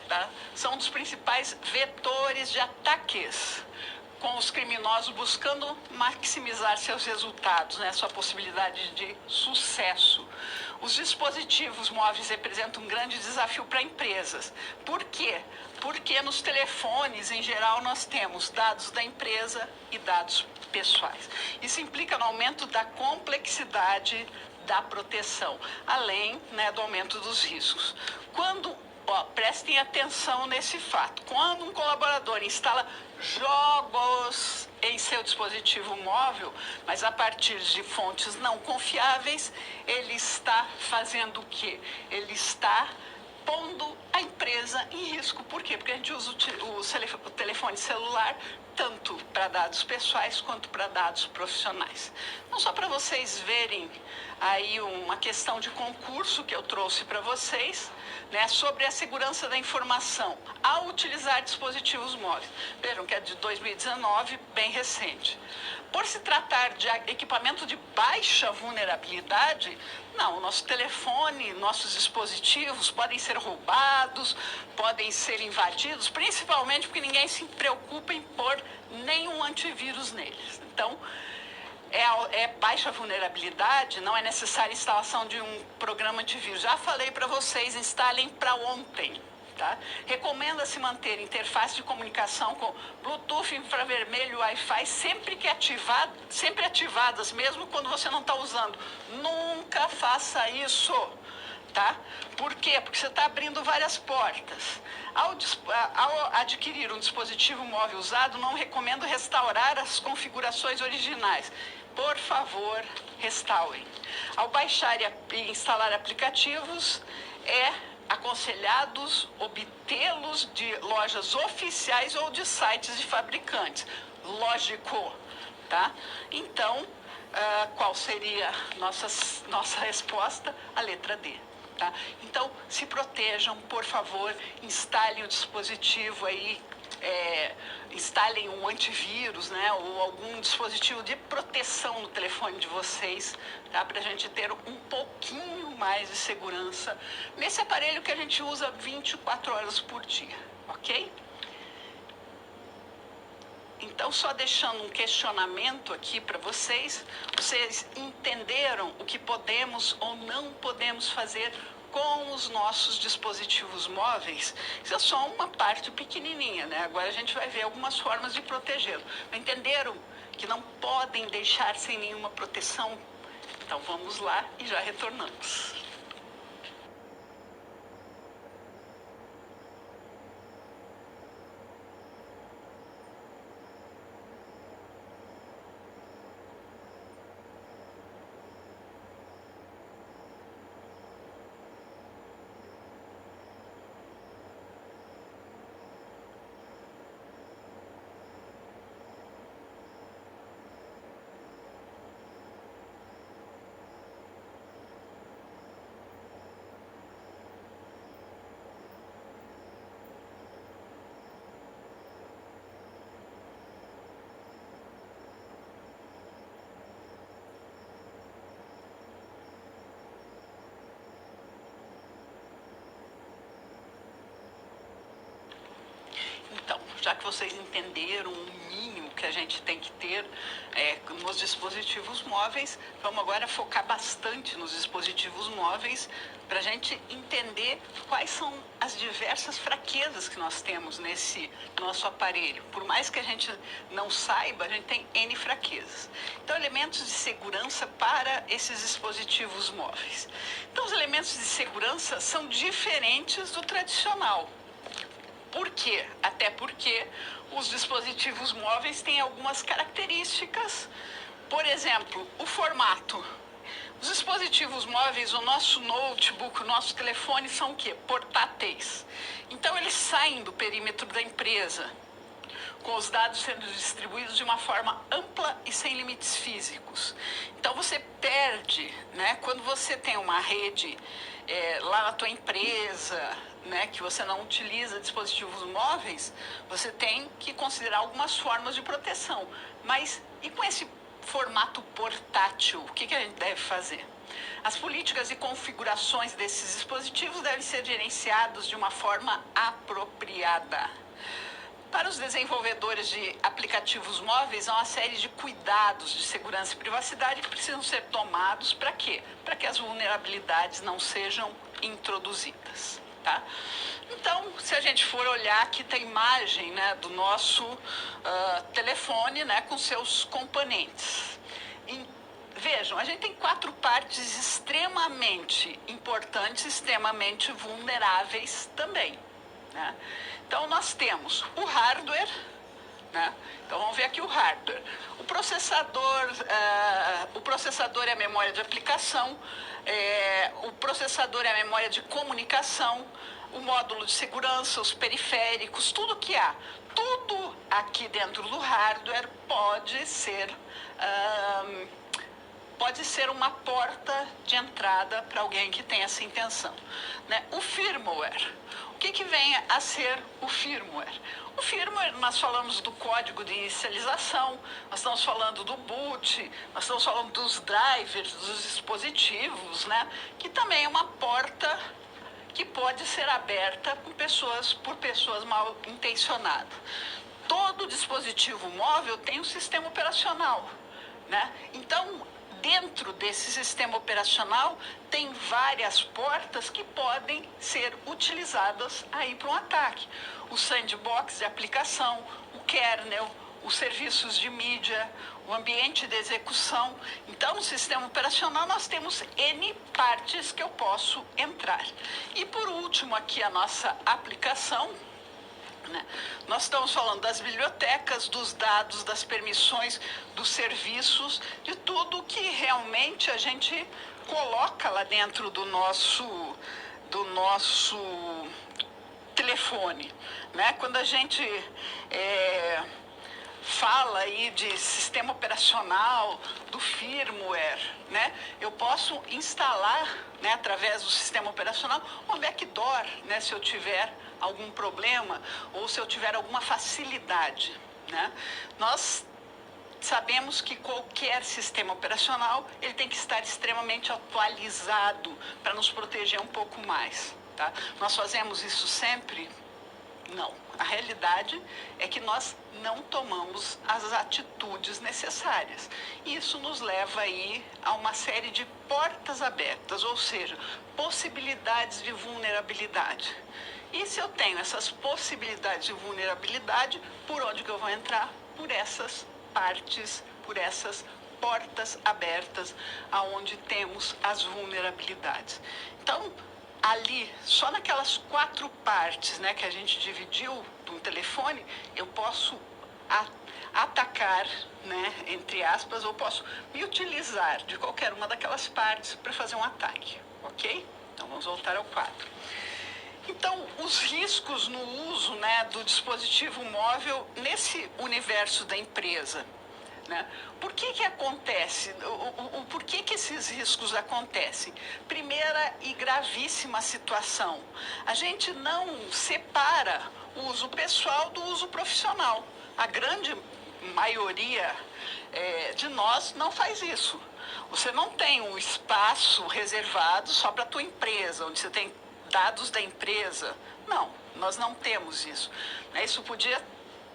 tá, são dos principais vetores de ataques, com os criminosos buscando maximizar seus resultados, né, sua possibilidade de sucesso. Os dispositivos móveis representam um grande desafio para empresas. Por quê? Porque nos telefones, em geral, nós temos dados da empresa e dados pessoais. Isso implica no aumento da complexidade da proteção, além, né, do aumento dos riscos. Prestem atenção nesse fato. Quando um colaborador instala jogos em seu dispositivo móvel, mas a partir de fontes não confiáveis, ele está fazendo o quê? Ele está pondo a empresa em risco. Por quê? Porque a gente usa o telefone celular tanto para dados pessoais quanto para dados profissionais. Não só para vocês verem aí uma questão de concurso que eu trouxe para vocês, né, sobre a segurança da informação ao utilizar dispositivos móveis. Vejam que é de 2019, bem recente. Por se tratar de equipamento de baixa vulnerabilidade, não, o nosso telefone, nossos dispositivos podem ser roubados, podem ser invadidos, principalmente porque ninguém se preocupa em pôr nenhum antivírus neles. Então, baixa vulnerabilidade, não é necessária a instalação de um programa antivírus. Já falei para vocês, instalem para ontem. Tá? Recomenda-se manter interface de comunicação com Bluetooth, infravermelho, Wi-Fi sempre ativadas, mesmo quando você não está usando. Nunca faça isso. Tá? Por quê? Porque você está abrindo várias portas. Ao adquirir um dispositivo móvel usado, não recomendo restaurar as configurações originais. Por favor, restaurem. Ao baixar e instalar aplicativos, aconselhados obtê-los de lojas oficiais ou de sites de fabricantes. Lógico, tá? Então, qual seria nossa resposta? A letra D. Tá? Então, se protejam, por favor, instalem o dispositivo aí, instalem um antivírus, né, ou algum dispositivo de proteção no telefone de vocês, tá, para a gente ter um pouquinho mais de segurança nesse aparelho que a gente usa 24 horas por dia, ok? Então, só deixando um questionamento aqui para vocês entenderam o que podemos ou não podemos fazer com os nossos dispositivos móveis? Isso é só uma parte pequenininha, né? Agora a gente vai ver algumas formas de protegê-lo. Entenderam que não podem deixar sem nenhuma proteção? Então, vamos lá e já retornamos. já que vocês entenderam o mínimo que a gente tem que ter nos dispositivos móveis, vamos agora focar bastante nos dispositivos móveis para a gente entender quais são as diversas fraquezas que nós temos nesse nosso aparelho. Por mais que a gente não saiba, a gente tem N fraquezas. Então, elementos de segurança para esses dispositivos móveis. Então, os elementos de segurança são diferentes do tradicional. Por quê? Até porque os dispositivos móveis têm algumas características. Por exemplo, o formato. Os dispositivos móveis, o nosso notebook, o nosso telefone são o quê? Portáteis. Então, eles saem do perímetro da empresa, com os dados sendo distribuídos de uma forma ampla e sem limites físicos. Então, você perde, né? Quando você tem uma rede lá na tua empresa, né, que você não utiliza dispositivos móveis, você tem que considerar algumas formas de proteção. Mas, e com esse formato portátil, o que a gente deve fazer? As políticas e configurações desses dispositivos devem ser gerenciados de uma forma apropriada. Para os desenvolvedores de aplicativos móveis, há uma série de cuidados de segurança e privacidade que precisam ser tomados para quê? Para que as vulnerabilidades não sejam introduzidas. Tá? Então, se a gente for olhar aqui, tem imagem, né, do nosso telefone, né, com seus componentes. Vejam, a gente tem 4 partes extremamente importantes, extremamente vulneráveis também. Né? Então, nós temos o hardware, né? Então, vamos ver aqui o hardware. O processador é a memória de aplicação, o processador é a memória de comunicação, o módulo de segurança, os periféricos, tudo que há. Tudo aqui dentro do hardware pode ser uma porta de entrada para alguém que tem essa intenção. Né? O firmware. O que vem a ser o firmware? O firmware, nós falamos do código de inicialização, nós estamos falando do boot, nós estamos falando dos drivers, dos dispositivos, né? Que também é uma porta que pode ser aberta por pessoas mal intencionadas. Todo dispositivo móvel tem um sistema operacional, né? Então, dentro desse sistema operacional, tem várias portas que podem ser utilizadas aí para um ataque. O sandbox de aplicação, o kernel, os serviços de mídia, o ambiente de execução. Então, no sistema operacional, nós temos N partes que eu posso entrar. E, por último, aqui a nossa aplicação. Né? Nós estamos falando das bibliotecas, dos dados, das permissões, dos serviços, de tudo que realmente a gente coloca lá dentro do nosso telefone. Né? Quando a gente fala aí de sistema operacional, do firmware, né? Eu posso instalar, né, através do sistema operacional, um backdoor, né, se eu tiver algum problema ou se eu tiver alguma facilidade, né? Nós sabemos que qualquer sistema operacional ele tem que estar extremamente atualizado para nos proteger um pouco mais. Tá? Nós fazemos isso sempre? Não. A realidade é que nós não tomamos as atitudes necessárias. Isso nos leva aí a uma série de portas abertas, ou seja, possibilidades de vulnerabilidade. E se eu tenho essas possibilidades de vulnerabilidade, por onde que eu vou entrar? Por essas partes, por essas portas abertas, aonde temos as vulnerabilidades. Então, ali, só naquelas 4 partes, né, que a gente dividiu do telefone, eu posso atacar, né, entre aspas, ou posso me utilizar de qualquer uma daquelas partes para fazer um ataque, ok? Então, vamos voltar ao quadro. Então, os riscos no uso, né, do dispositivo móvel nesse universo da empresa. Né? Por que acontece? Por que esses riscos acontecem? Primeira e gravíssima situação. A gente não separa o uso pessoal do uso profissional. A grande maioria de nós não faz isso. Você não tem um espaço reservado só para a tua empresa, onde você tem dados da empresa. Não, nós não temos isso. Isso podia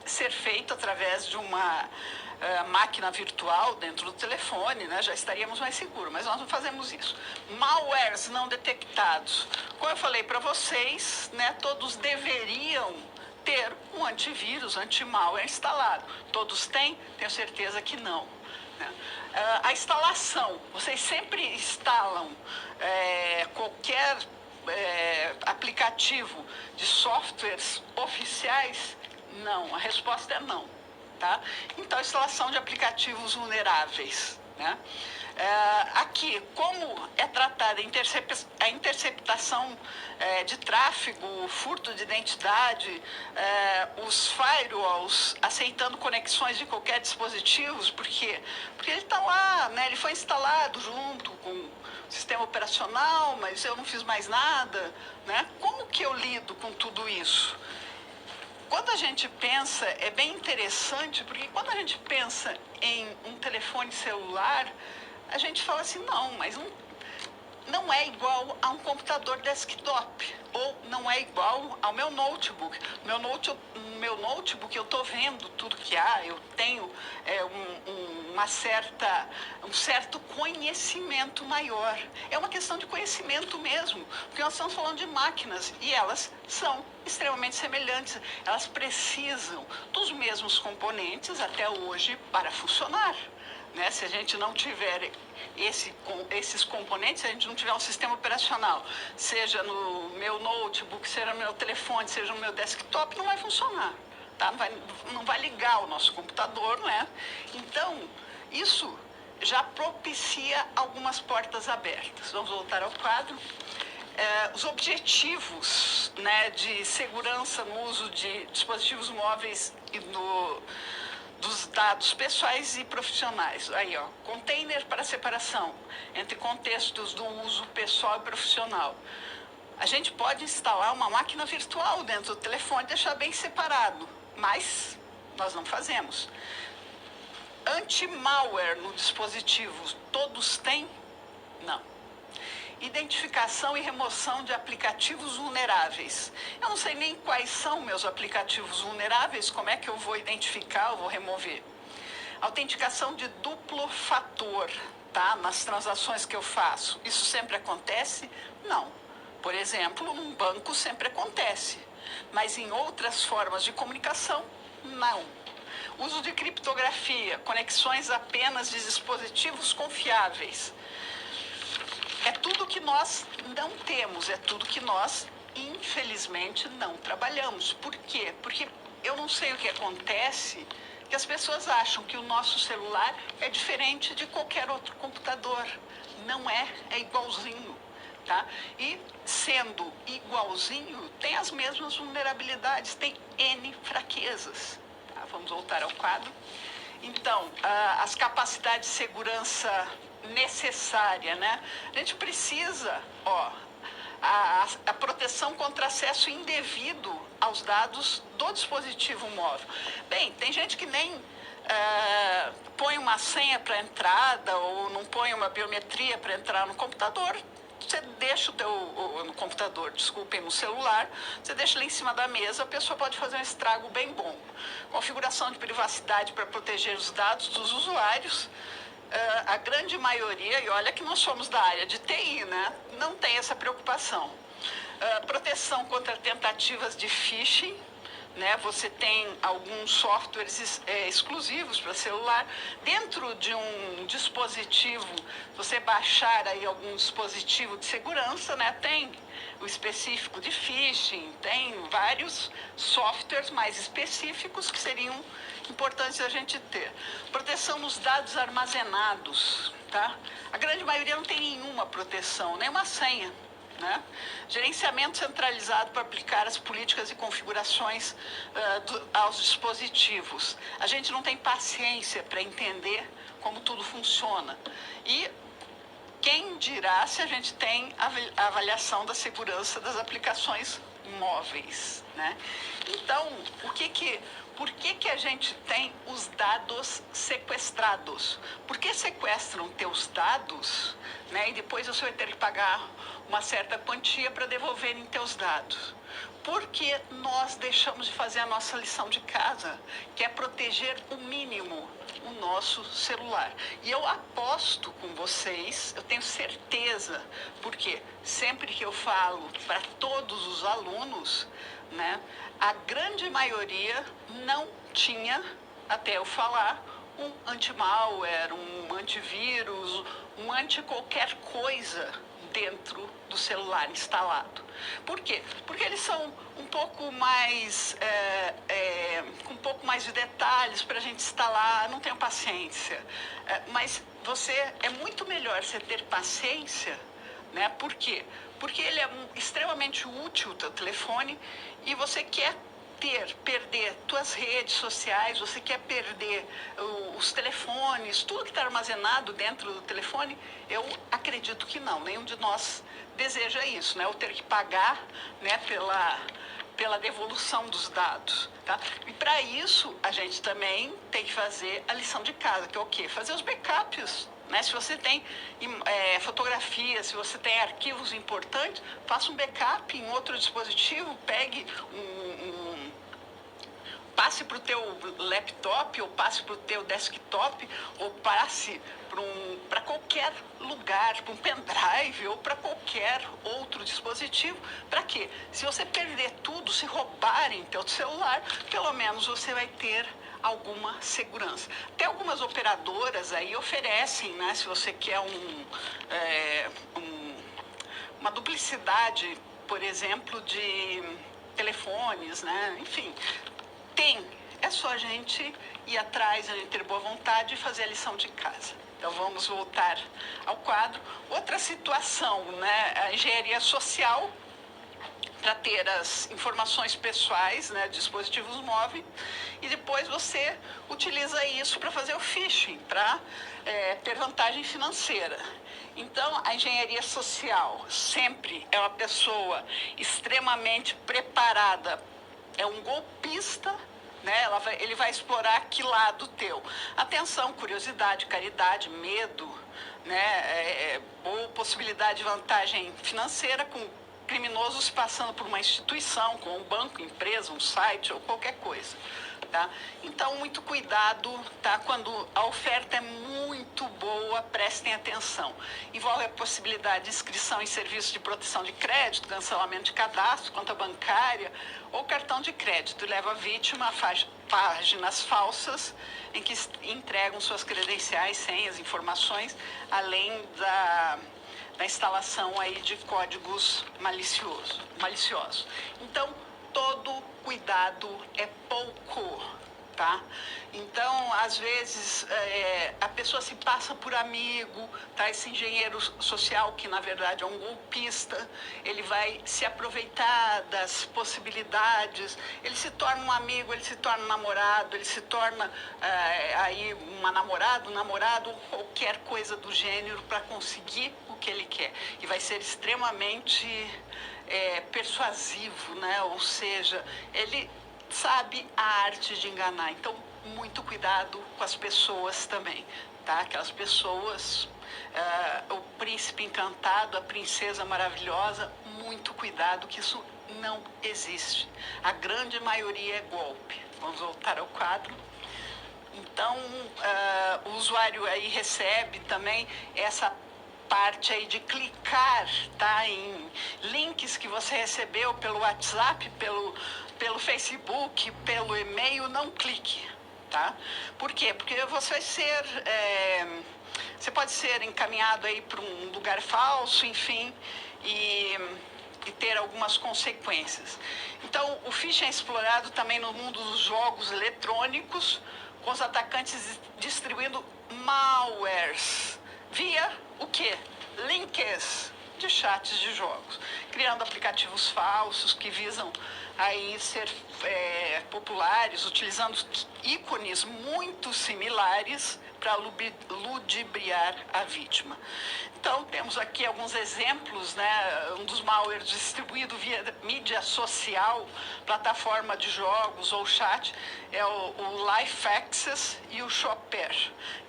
ser feito através de uma máquina virtual dentro do telefone, né? Já estaríamos mais seguros, mas nós não fazemos isso. Malwares não detectados. Como eu falei para vocês, né, todos deveriam ter um antivírus, anti-malware instalado. Todos têm? Tenho certeza que não. Né? A instalação, vocês sempre instalam qualquer aplicativo de softwares oficiais? Não, a resposta é não. Tá? Então, instalação de aplicativos vulneráveis. Né? Aqui, como é tratada a interceptação de tráfego, furto de identidade, os firewalls aceitando conexões de qualquer dispositivo, por quê? Porque ele está lá, né? Ele foi instalado junto com o sistema operacional, mas eu não fiz mais nada. Né? Como que eu lido com tudo isso? Quando a gente pensa, é bem interessante, porque quando a gente pensa em um telefone celular, a gente fala assim, não, mas não é igual a um computador desktop, ou não é igual ao meu notebook. Meu notebook eu estou vendo tudo que há, eu tenho um certo conhecimento maior. É uma questão de conhecimento mesmo, porque nós estamos falando de máquinas e elas são extremamente semelhantes. Elas precisam dos mesmos componentes até hoje para funcionar. Né? Se a gente não tiver esses componentes, se a gente não tiver um sistema operacional, seja no meu notebook, seja no meu telefone, seja no meu desktop, não vai funcionar. Tá? Não vai ligar o nosso computador. Né? Então, isso já propicia algumas portas abertas. Vamos voltar ao quadro. Os objetivos, né, de segurança no uso de dispositivos móveis e dos dados pessoais e profissionais. Aí, ó, container para separação entre contextos do uso pessoal e profissional. A gente pode instalar uma máquina virtual dentro do telefone e deixar bem separado, mas nós não fazemos. Anti-malware no dispositivo, todos têm? Não. Identificação e remoção de aplicativos vulneráveis. Eu não sei nem quais são meus aplicativos vulneráveis, como é que eu vou identificar, eu vou remover. Autenticação de duplo fator, tá? Nas transações que eu faço. Isso sempre acontece? Não. Por exemplo, num banco sempre acontece, mas em outras formas de comunicação, não. Uso de criptografia, conexões apenas de dispositivos confiáveis. É tudo que nós não temos, é tudo que nós, infelizmente, não trabalhamos. Por quê? Porque eu não sei o que acontece, que as pessoas acham que o nosso celular é diferente de qualquer outro computador. Não é, é igualzinho. Tá? E sendo igualzinho, tem as mesmas vulnerabilidades, tem N fraquezas. Tá? Vamos voltar ao quadro. Então, as capacidades de segurança necessária, né? A gente precisa, a proteção contra acesso indevido aos dados do dispositivo móvel. Bem, tem gente que nem põe uma senha para entrada ou não põe uma biometria para entrar no computador. Você deixa no computador, desculpem, no celular, você deixa ele em cima da mesa, a pessoa pode fazer um estrago bem bom. Configuração de privacidade para proteger os dados dos usuários. A grande maioria, e olha que nós somos da área de TI, né, não tem essa preocupação. Proteção contra tentativas de phishing. Né, você tem alguns softwares exclusivos para celular. Dentro de um dispositivo, você baixar aí algum dispositivo de segurança, né, tem o específico de phishing, tem vários softwares mais específicos que seriam importantes a gente ter. Proteção nos dados armazenados. Tá? A grande maioria não tem nenhuma proteção, nem uma senha. Né? Gerenciamento centralizado para aplicar as políticas e configurações aos dispositivos. A gente não tem paciência para entender como tudo funciona. E quem dirá se a gente tem a avaliação da segurança das aplicações móveis, né? Então, por que a gente tem os dados sequestrados? Por que sequestram teus dados, né? E depois você vai ter que pagar uma certa quantia para devolverem teus dados? Porque nós deixamos de fazer a nossa lição de casa, que é proteger o mínimo o nosso celular. E eu aposto com vocês, eu tenho certeza, porque sempre que eu falo para todos os alunos, né, a grande maioria não tinha, até eu falar, um anti-malware, um antivírus, um anti qualquer coisa dentro do celular instalado. Por quê? Porque eles são um pouco mais, com um pouco mais de detalhes para a gente instalar, não tenho paciência. Mas é muito melhor você ter paciência, né? Por quê? Porque ele é extremamente útil, o teu telefone, e você quer perder tuas redes sociais, você quer perder os telefones, tudo que está armazenado dentro do telefone, eu acredito que não, nenhum de nós deseja isso, né? Ou ter que pagar, né, pela devolução dos dados, tá? E para isso, a gente também tem que fazer a lição de casa, que é o quê? Fazer os backups, né? Se você tem fotografias, se você tem arquivos importantes, faça um backup em outro dispositivo, pegue passe para o teu laptop, ou passe para o teu desktop, ou passe para qualquer lugar, para um pendrive, ou para qualquer outro dispositivo. Para quê? Se você perder tudo, se roubarem teu celular, pelo menos você vai ter alguma segurança. Até algumas operadoras aí oferecem, né? Se você quer uma duplicidade, por exemplo, de telefones, né? Enfim, é só a gente ir atrás, a gente ter boa vontade e fazer a lição de casa. Então vamos voltar ao quadro. Outra situação, né? A engenharia social, para ter as informações pessoais, né, de dispositivos móveis, e depois você utiliza isso para fazer o phishing, para ter vantagem financeira. Então, a engenharia social sempre é uma pessoa extremamente preparada, é um golpista, né? Ele vai explorar que lado teu? Atenção, curiosidade, caridade, medo, né? Ou possibilidade de vantagem financeira com criminosos passando por uma instituição, como um banco, empresa, um site ou qualquer coisa. Tá? Então, muito cuidado, tá? Quando a oferta é muito boa, prestem atenção. Envolve a possibilidade de inscrição em serviço de proteção de crédito, cancelamento de cadastro, conta bancária ou cartão de crédito. Leva a vítima a páginas falsas em que entregam suas credenciais, senhas, informações, além da instalação aí de códigos maliciosos. Então, todo cuidado é pouco, tá? Então, às vezes, a pessoa se passa por amigo, tá? Esse engenheiro social, que na verdade é um golpista, ele vai se aproveitar das possibilidades, ele se torna um amigo, ele se torna um namorado, ele se torna aí uma namorada, um namorado, qualquer coisa do gênero para conseguir o que ele quer. E vai ser extremamente persuasivo, né? Ou seja, ele sabe a arte de enganar. Então, muito cuidado com as pessoas também, tá? Aquelas pessoas, o príncipe encantado, a princesa maravilhosa, muito cuidado que isso não existe. A grande maioria é golpe. Vamos voltar ao quadro. Então, o usuário aí recebe também essa parte aí de clicar, tá, em links que você recebeu pelo WhatsApp, pelo Facebook, pelo e-mail, não clique, tá? Por quê? Porque você pode ser encaminhado aí para um lugar falso, enfim, e ter algumas consequências. Então, o phishing é explorado também no mundo dos jogos eletrônicos, com os atacantes distribuindo malwares via o quê? Links de chats de jogos, criando aplicativos falsos que visam aí ser populares, utilizando ícones muito similares, para ludibriar a vítima. Então, temos aqui alguns exemplos, né? Um dos malwares distribuído via mídia social, plataforma de jogos ou chat, é o Life Access e o Shopper,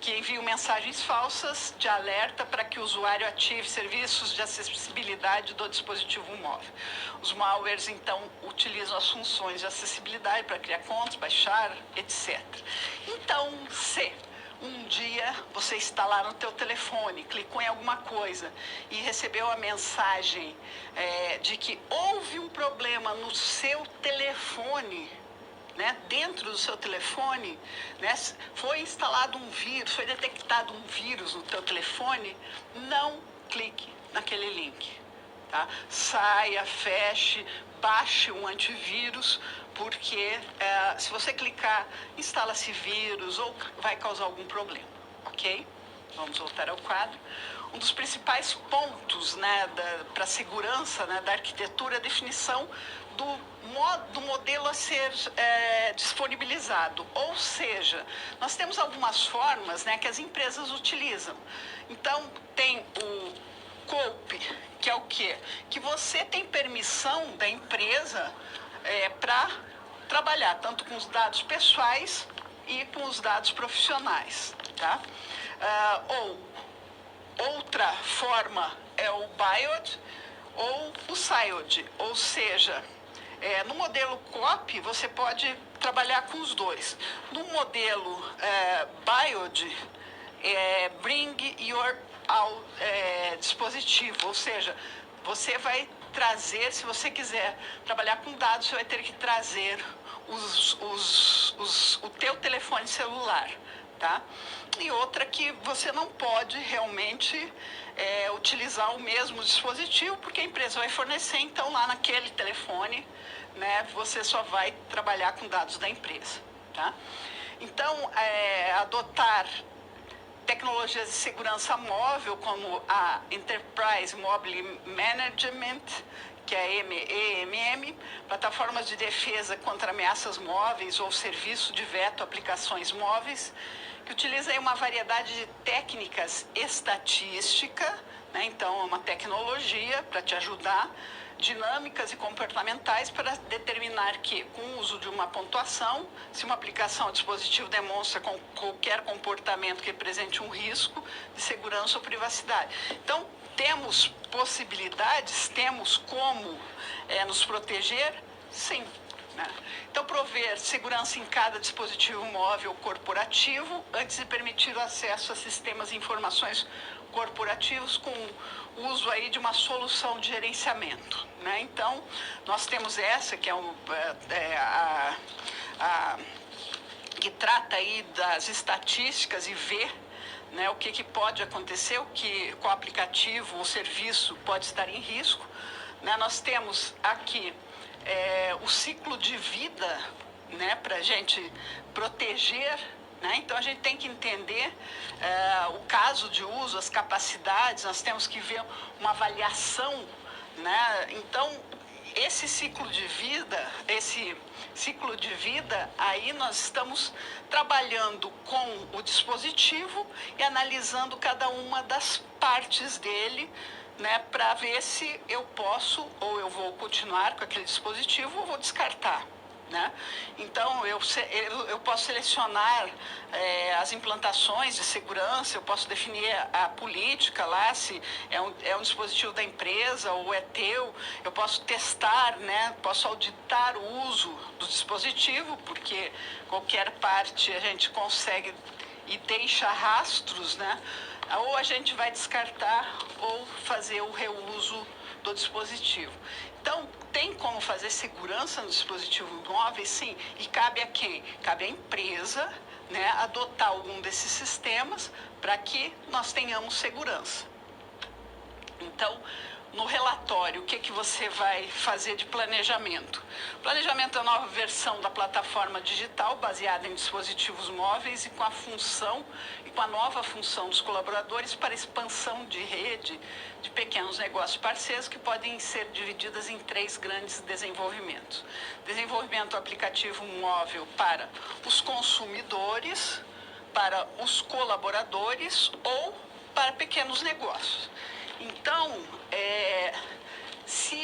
que enviam mensagens falsas de alerta para que o usuário ative serviços de acessibilidade do dispositivo móvel. Os malwares, então, utilizam as funções de acessibilidade para criar contas, baixar, etc. Então, se um dia você está lá no teu telefone, clicou em alguma coisa e recebeu a mensagem de que houve um problema no seu telefone, né, dentro do seu telefone, né, foi instalado um vírus, foi detectado um vírus no teu telefone, não clique naquele link. Tá? Saia, feche, baixe um antivírus, porque se você clicar, instala-se vírus ou vai causar algum problema, ok? Vamos voltar ao quadro. Um dos principais pontos, né, para a segurança, né, da arquitetura é a definição do modelo a ser disponibilizado. Ou seja, nós temos algumas formas, né, que as empresas utilizam. Então, tem o COAP, que é o quê? Que você tem permissão da empresa para trabalhar tanto com os dados pessoais e com os dados profissionais, tá? Outra forma é o BIOD ou o SIOD, ou seja, no modelo COAP você pode trabalhar com os dois. No modelo BIOD, Bring Your dispositivo, ou seja, você vai trazer, se você quiser trabalhar com dados, você vai ter que trazer o teu telefone celular, tá? E outra que você não pode realmente utilizar o mesmo dispositivo, porque a empresa vai fornecer, então lá naquele telefone, né, você só vai trabalhar com dados da empresa, tá? Então, adotar tecnologias de segurança móvel, como a Enterprise Mobile Management, que é a EMM, plataformas de defesa contra ameaças móveis ou serviço de veto a aplicações móveis, que utiliza aí uma variedade de técnicas estatística, né? Então, é uma tecnologia para te ajudar, dinâmicas e comportamentais para determinar que, com o uso de uma pontuação, se uma aplicação ou dispositivo demonstra qualquer comportamento que represente um risco de segurança ou privacidade. Então, temos possibilidades, temos como nos proteger? Sim. Né? Então, prover segurança em cada dispositivo móvel corporativo, antes de permitir o acesso a sistemas de informações corporativos com o uso aí de uma solução de gerenciamento, né? Então, nós temos essa, que é que trata aí das estatísticas e vê, né, o que pode acontecer, qual aplicativo ou serviço pode estar em risco, né? Nós temos aqui o ciclo de vida, né, para a gente proteger. Né? Então, a gente tem que entender o caso de uso, as capacidades, nós temos que ver uma avaliação. Né? Então, esse ciclo de vida, aí nós estamos trabalhando com o dispositivo e analisando cada uma das partes dele, né, para ver se eu posso ou eu vou continuar com aquele dispositivo ou vou descartar. Né? Então, eu posso selecionar as implantações de segurança, eu posso definir a política lá, se é um dispositivo da empresa ou é teu, eu posso testar, né? Posso auditar o uso do dispositivo, porque qualquer parte a gente consegue e deixa rastros, né? Ou a gente vai descartar ou fazer o reuso do dispositivo. Então, tem como fazer segurança no dispositivo móvel? Sim. E cabe a quem? Cabe à empresa, né, adotar algum desses sistemas para que nós tenhamos segurança. Então, no relatório, o que você vai fazer de planejamento? Planejamento é a nova versão da plataforma digital baseada em dispositivos móveis e com a nova função dos colaboradores para expansão de rede de pequenos negócios parceiros que podem ser divididas em 3 grandes desenvolvimentos. Desenvolvimento do aplicativo móvel para os consumidores, para os colaboradores ou para pequenos negócios. Então, se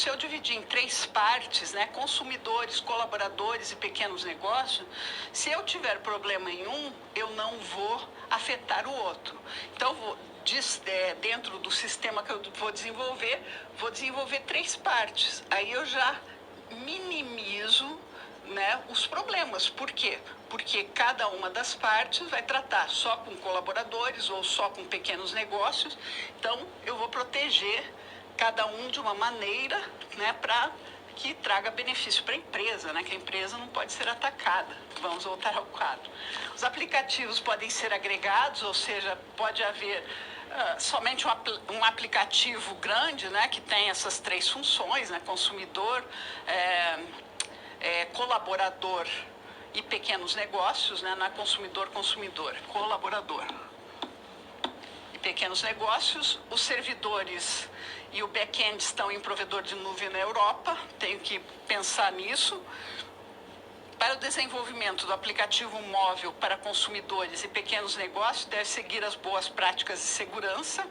eu dividir em 3 partes, né, consumidores, colaboradores e pequenos negócios, se eu tiver problema em um, eu não vou afetar o outro. Então, dentro do sistema que eu vou desenvolver 3 partes. Aí eu já minimizo, né, os problemas. Por quê? Porque cada uma das partes vai tratar só com colaboradores ou só com pequenos negócios. Então, eu vou proteger cada um de uma maneira, né, para que traga benefício para a empresa, né, que a empresa não pode ser atacada. Vamos voltar ao quadro. Os aplicativos podem ser agregados, ou seja, pode haver somente um aplicativo grande, né, que tem essas 3 funções, né, consumidor, colaborador e pequenos negócios, né, não é consumidor, colaborador e pequenos negócios. Os servidores e o back-end estão em provedor de nuvem na Europa, tenho que pensar nisso. Para o desenvolvimento do aplicativo móvel para consumidores e pequenos negócios, deve seguir as boas práticas de segurança,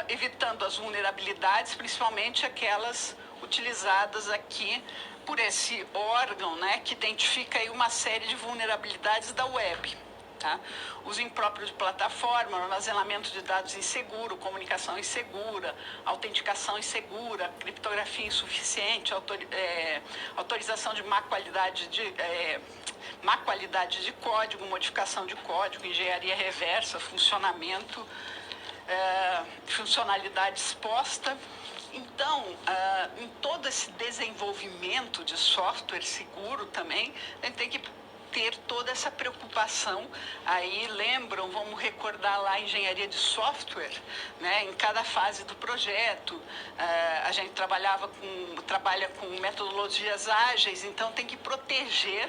evitando as vulnerabilidades, principalmente aquelas utilizadas aqui por esse órgão, né, que identifica aí uma série de vulnerabilidades da web. Tá? Uso impróprio de plataforma, armazenamento de dados inseguro, comunicação insegura, autenticação insegura, criptografia insuficiente, autorização de má qualidade de código, modificação de código, engenharia reversa, funcionalidade exposta. Então, em todo esse desenvolvimento de software seguro também, a gente tem que ter toda essa preocupação. Aí lembram, vamos recordar lá a engenharia de software, né? Em cada fase do projeto, a gente trabalha com metodologias ágeis, então tem que proteger,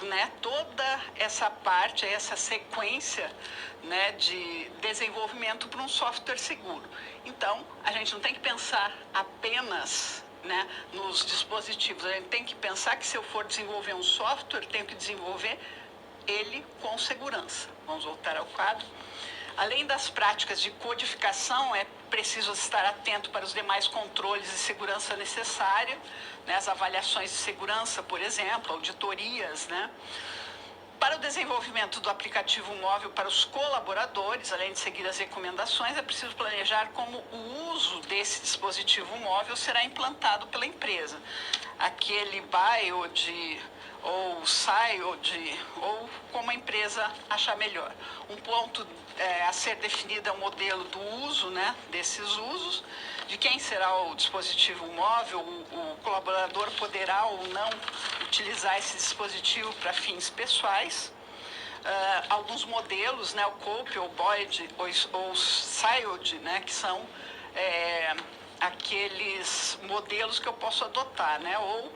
né, toda essa parte, essa sequência, né, de desenvolvimento para um software seguro. Então, a gente não tem que pensar apenas, né, nos dispositivos, a gente tem que pensar que se eu for desenvolver um software, tenho que desenvolver ele com segurança. Vamos voltar ao quadro. Além das práticas de codificação, é preciso estar atento para os demais controles de segurança necessários, né, as avaliações de segurança, por exemplo, auditorias, né? Para o desenvolvimento do aplicativo móvel para os colaboradores, além de seguir as recomendações, é preciso planejar como o uso desse dispositivo móvel será implantado pela empresa. Aquele BIOD ou SIOD, ou como a empresa achar melhor. Um ponto a ser definido é o modelo do uso, né, desses usos, de quem será o dispositivo móvel, o colaborador poderá ou não utilizar esse dispositivo para fins pessoais. Alguns modelos, né, o COAP, o BOID ou SIOD, né, que são aqueles modelos que eu posso adotar, né, ou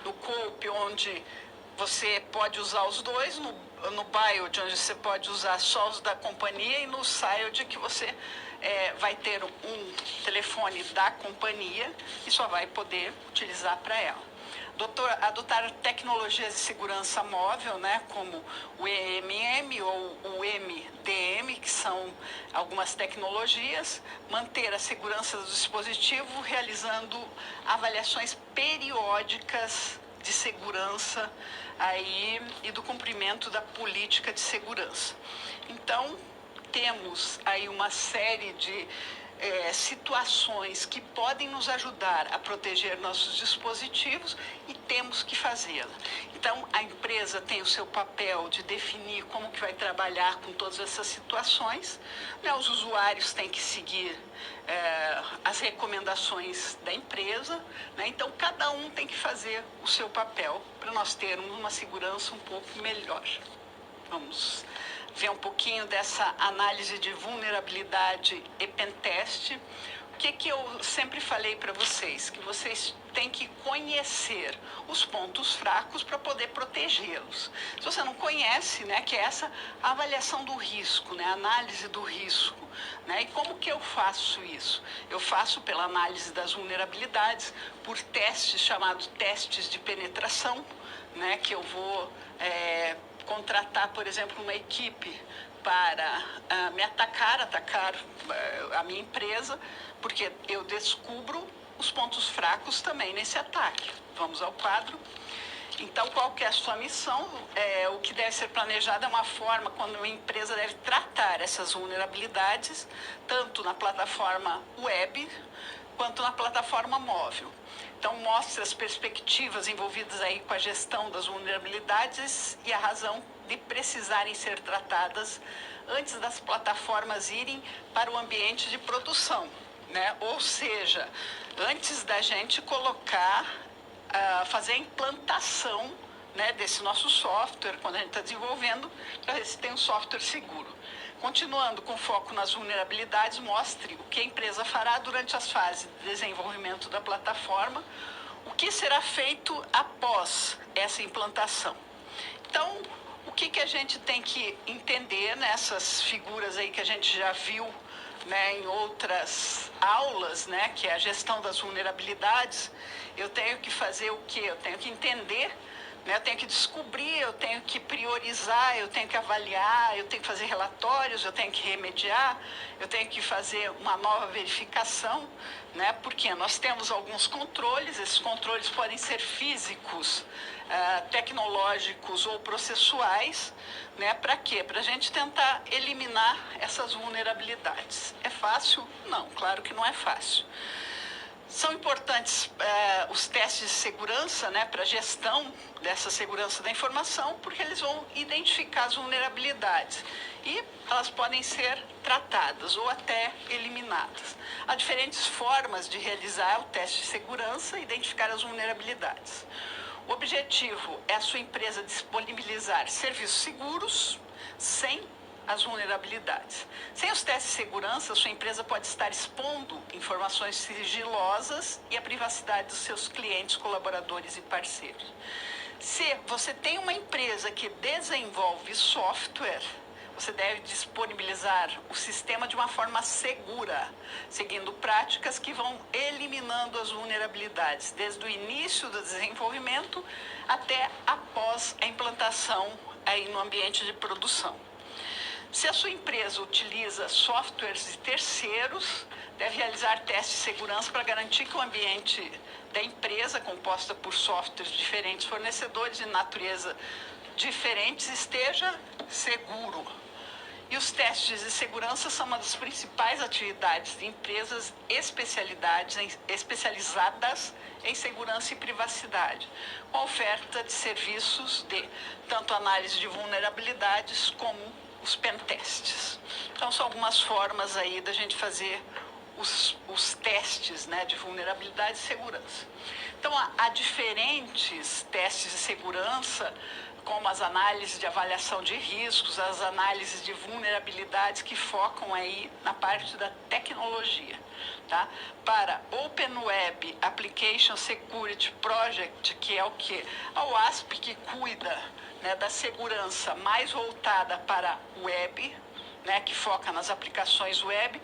no COAP, onde você pode usar os dois, no BIOD, onde você pode usar só os da companhia, e no SIOD, que você vai ter um telefone da companhia e só vai poder utilizar para ela. Adotar tecnologias de segurança móvel, né, como o EMM ou o MDM, que são algumas tecnologias, manter a segurança do dispositivo realizando avaliações periódicas de segurança aí, e do cumprimento da política de segurança. Então, temos aí uma série de situações que podem nos ajudar a proteger nossos dispositivos e temos que fazê-la. Então, a empresa tem o seu papel de definir como que vai trabalhar com todas essas situações, né? Os usuários têm que seguir as recomendações da empresa, né? Então, cada um tem que fazer o seu papel para nós termos uma segurança um pouco melhor. Vamos ver um pouquinho dessa análise de vulnerabilidade e pentest. que eu sempre falei para vocês? Que vocês têm que conhecer os pontos fracos para poder protegê-los. Se você não conhece, né, que é essa avaliação do risco, né, análise do risco, né, e como que eu faço isso? Eu faço pela análise das vulnerabilidades, por testes chamados testes de penetração, né, que eu vou contratar, por exemplo, uma equipe para me atacar a minha empresa, porque eu descubro os pontos fracos também nesse ataque. Vamos ao quadro. Então, qual que é a sua missão? O que deve ser planejado é uma forma quando uma empresa deve tratar essas vulnerabilidades, tanto na plataforma web quanto na plataforma móvel. Então, mostra as perspectivas envolvidas aí com a gestão das vulnerabilidades e a razão de precisarem ser tratadas antes das plataformas irem para o ambiente de produção, né? Ou seja, antes da gente colocar, fazer a implantação, né, desse nosso software, quando a gente está desenvolvendo, para ver se tem um software seguro. Continuando com foco nas vulnerabilidades, mostre o que a empresa fará durante as fases de desenvolvimento da plataforma, o que será feito após essa implantação. Então, o que a gente tem que entender nessas figuras aí que a gente já viu, né, em outras aulas, né, que é a gestão das vulnerabilidades? Eu tenho que fazer o quê? Eu tenho que entender, né, eu tenho que descobrir, eu tenho que priorizar, eu tenho que avaliar, eu tenho que fazer relatórios, eu tenho que remediar, eu tenho que fazer uma nova verificação, né, porque nós temos alguns controles, esses controles podem ser físicos, tecnológicos ou processuais, né? Para quê? Para a gente tentar eliminar essas vulnerabilidades. É fácil? Não, claro que não é fácil. São importantes os testes de segurança, né, para a gestão dessa segurança da informação, porque eles vão identificar as vulnerabilidades e elas podem ser tratadas ou até eliminadas. Há diferentes formas de realizar o teste de segurança e identificar as vulnerabilidades. O objetivo é a sua empresa disponibilizar serviços seguros sem as vulnerabilidades. Sem os testes de segurança, a sua empresa pode estar expondo informações sigilosas e a privacidade dos seus clientes, colaboradores e parceiros. Se você tem uma empresa que desenvolve software, você deve disponibilizar o sistema de uma forma segura, seguindo práticas que vão eliminando as vulnerabilidades, desde o início do desenvolvimento até após a implantação aí no ambiente de produção. Se a sua empresa utiliza softwares de terceiros, deve realizar testes de segurança para garantir que o ambiente da empresa, composta por softwares de diferentes fornecedores de natureza diferentes, esteja seguro. E os testes de segurança são uma das principais atividades de empresas especializadas em segurança e privacidade, com a oferta de serviços de tanto análise de vulnerabilidades como os pentests. Então, são algumas formas aí da gente fazer os testes, né, de vulnerabilidade e segurança. Então, há diferentes testes de segurança, como as análises de avaliação de riscos, as análises de vulnerabilidades que focam aí na parte da tecnologia, tá? Para Open Web Application Security Project, que é o quê? A OASP, que cuida, né, da segurança mais voltada para web, né, que foca nas aplicações web,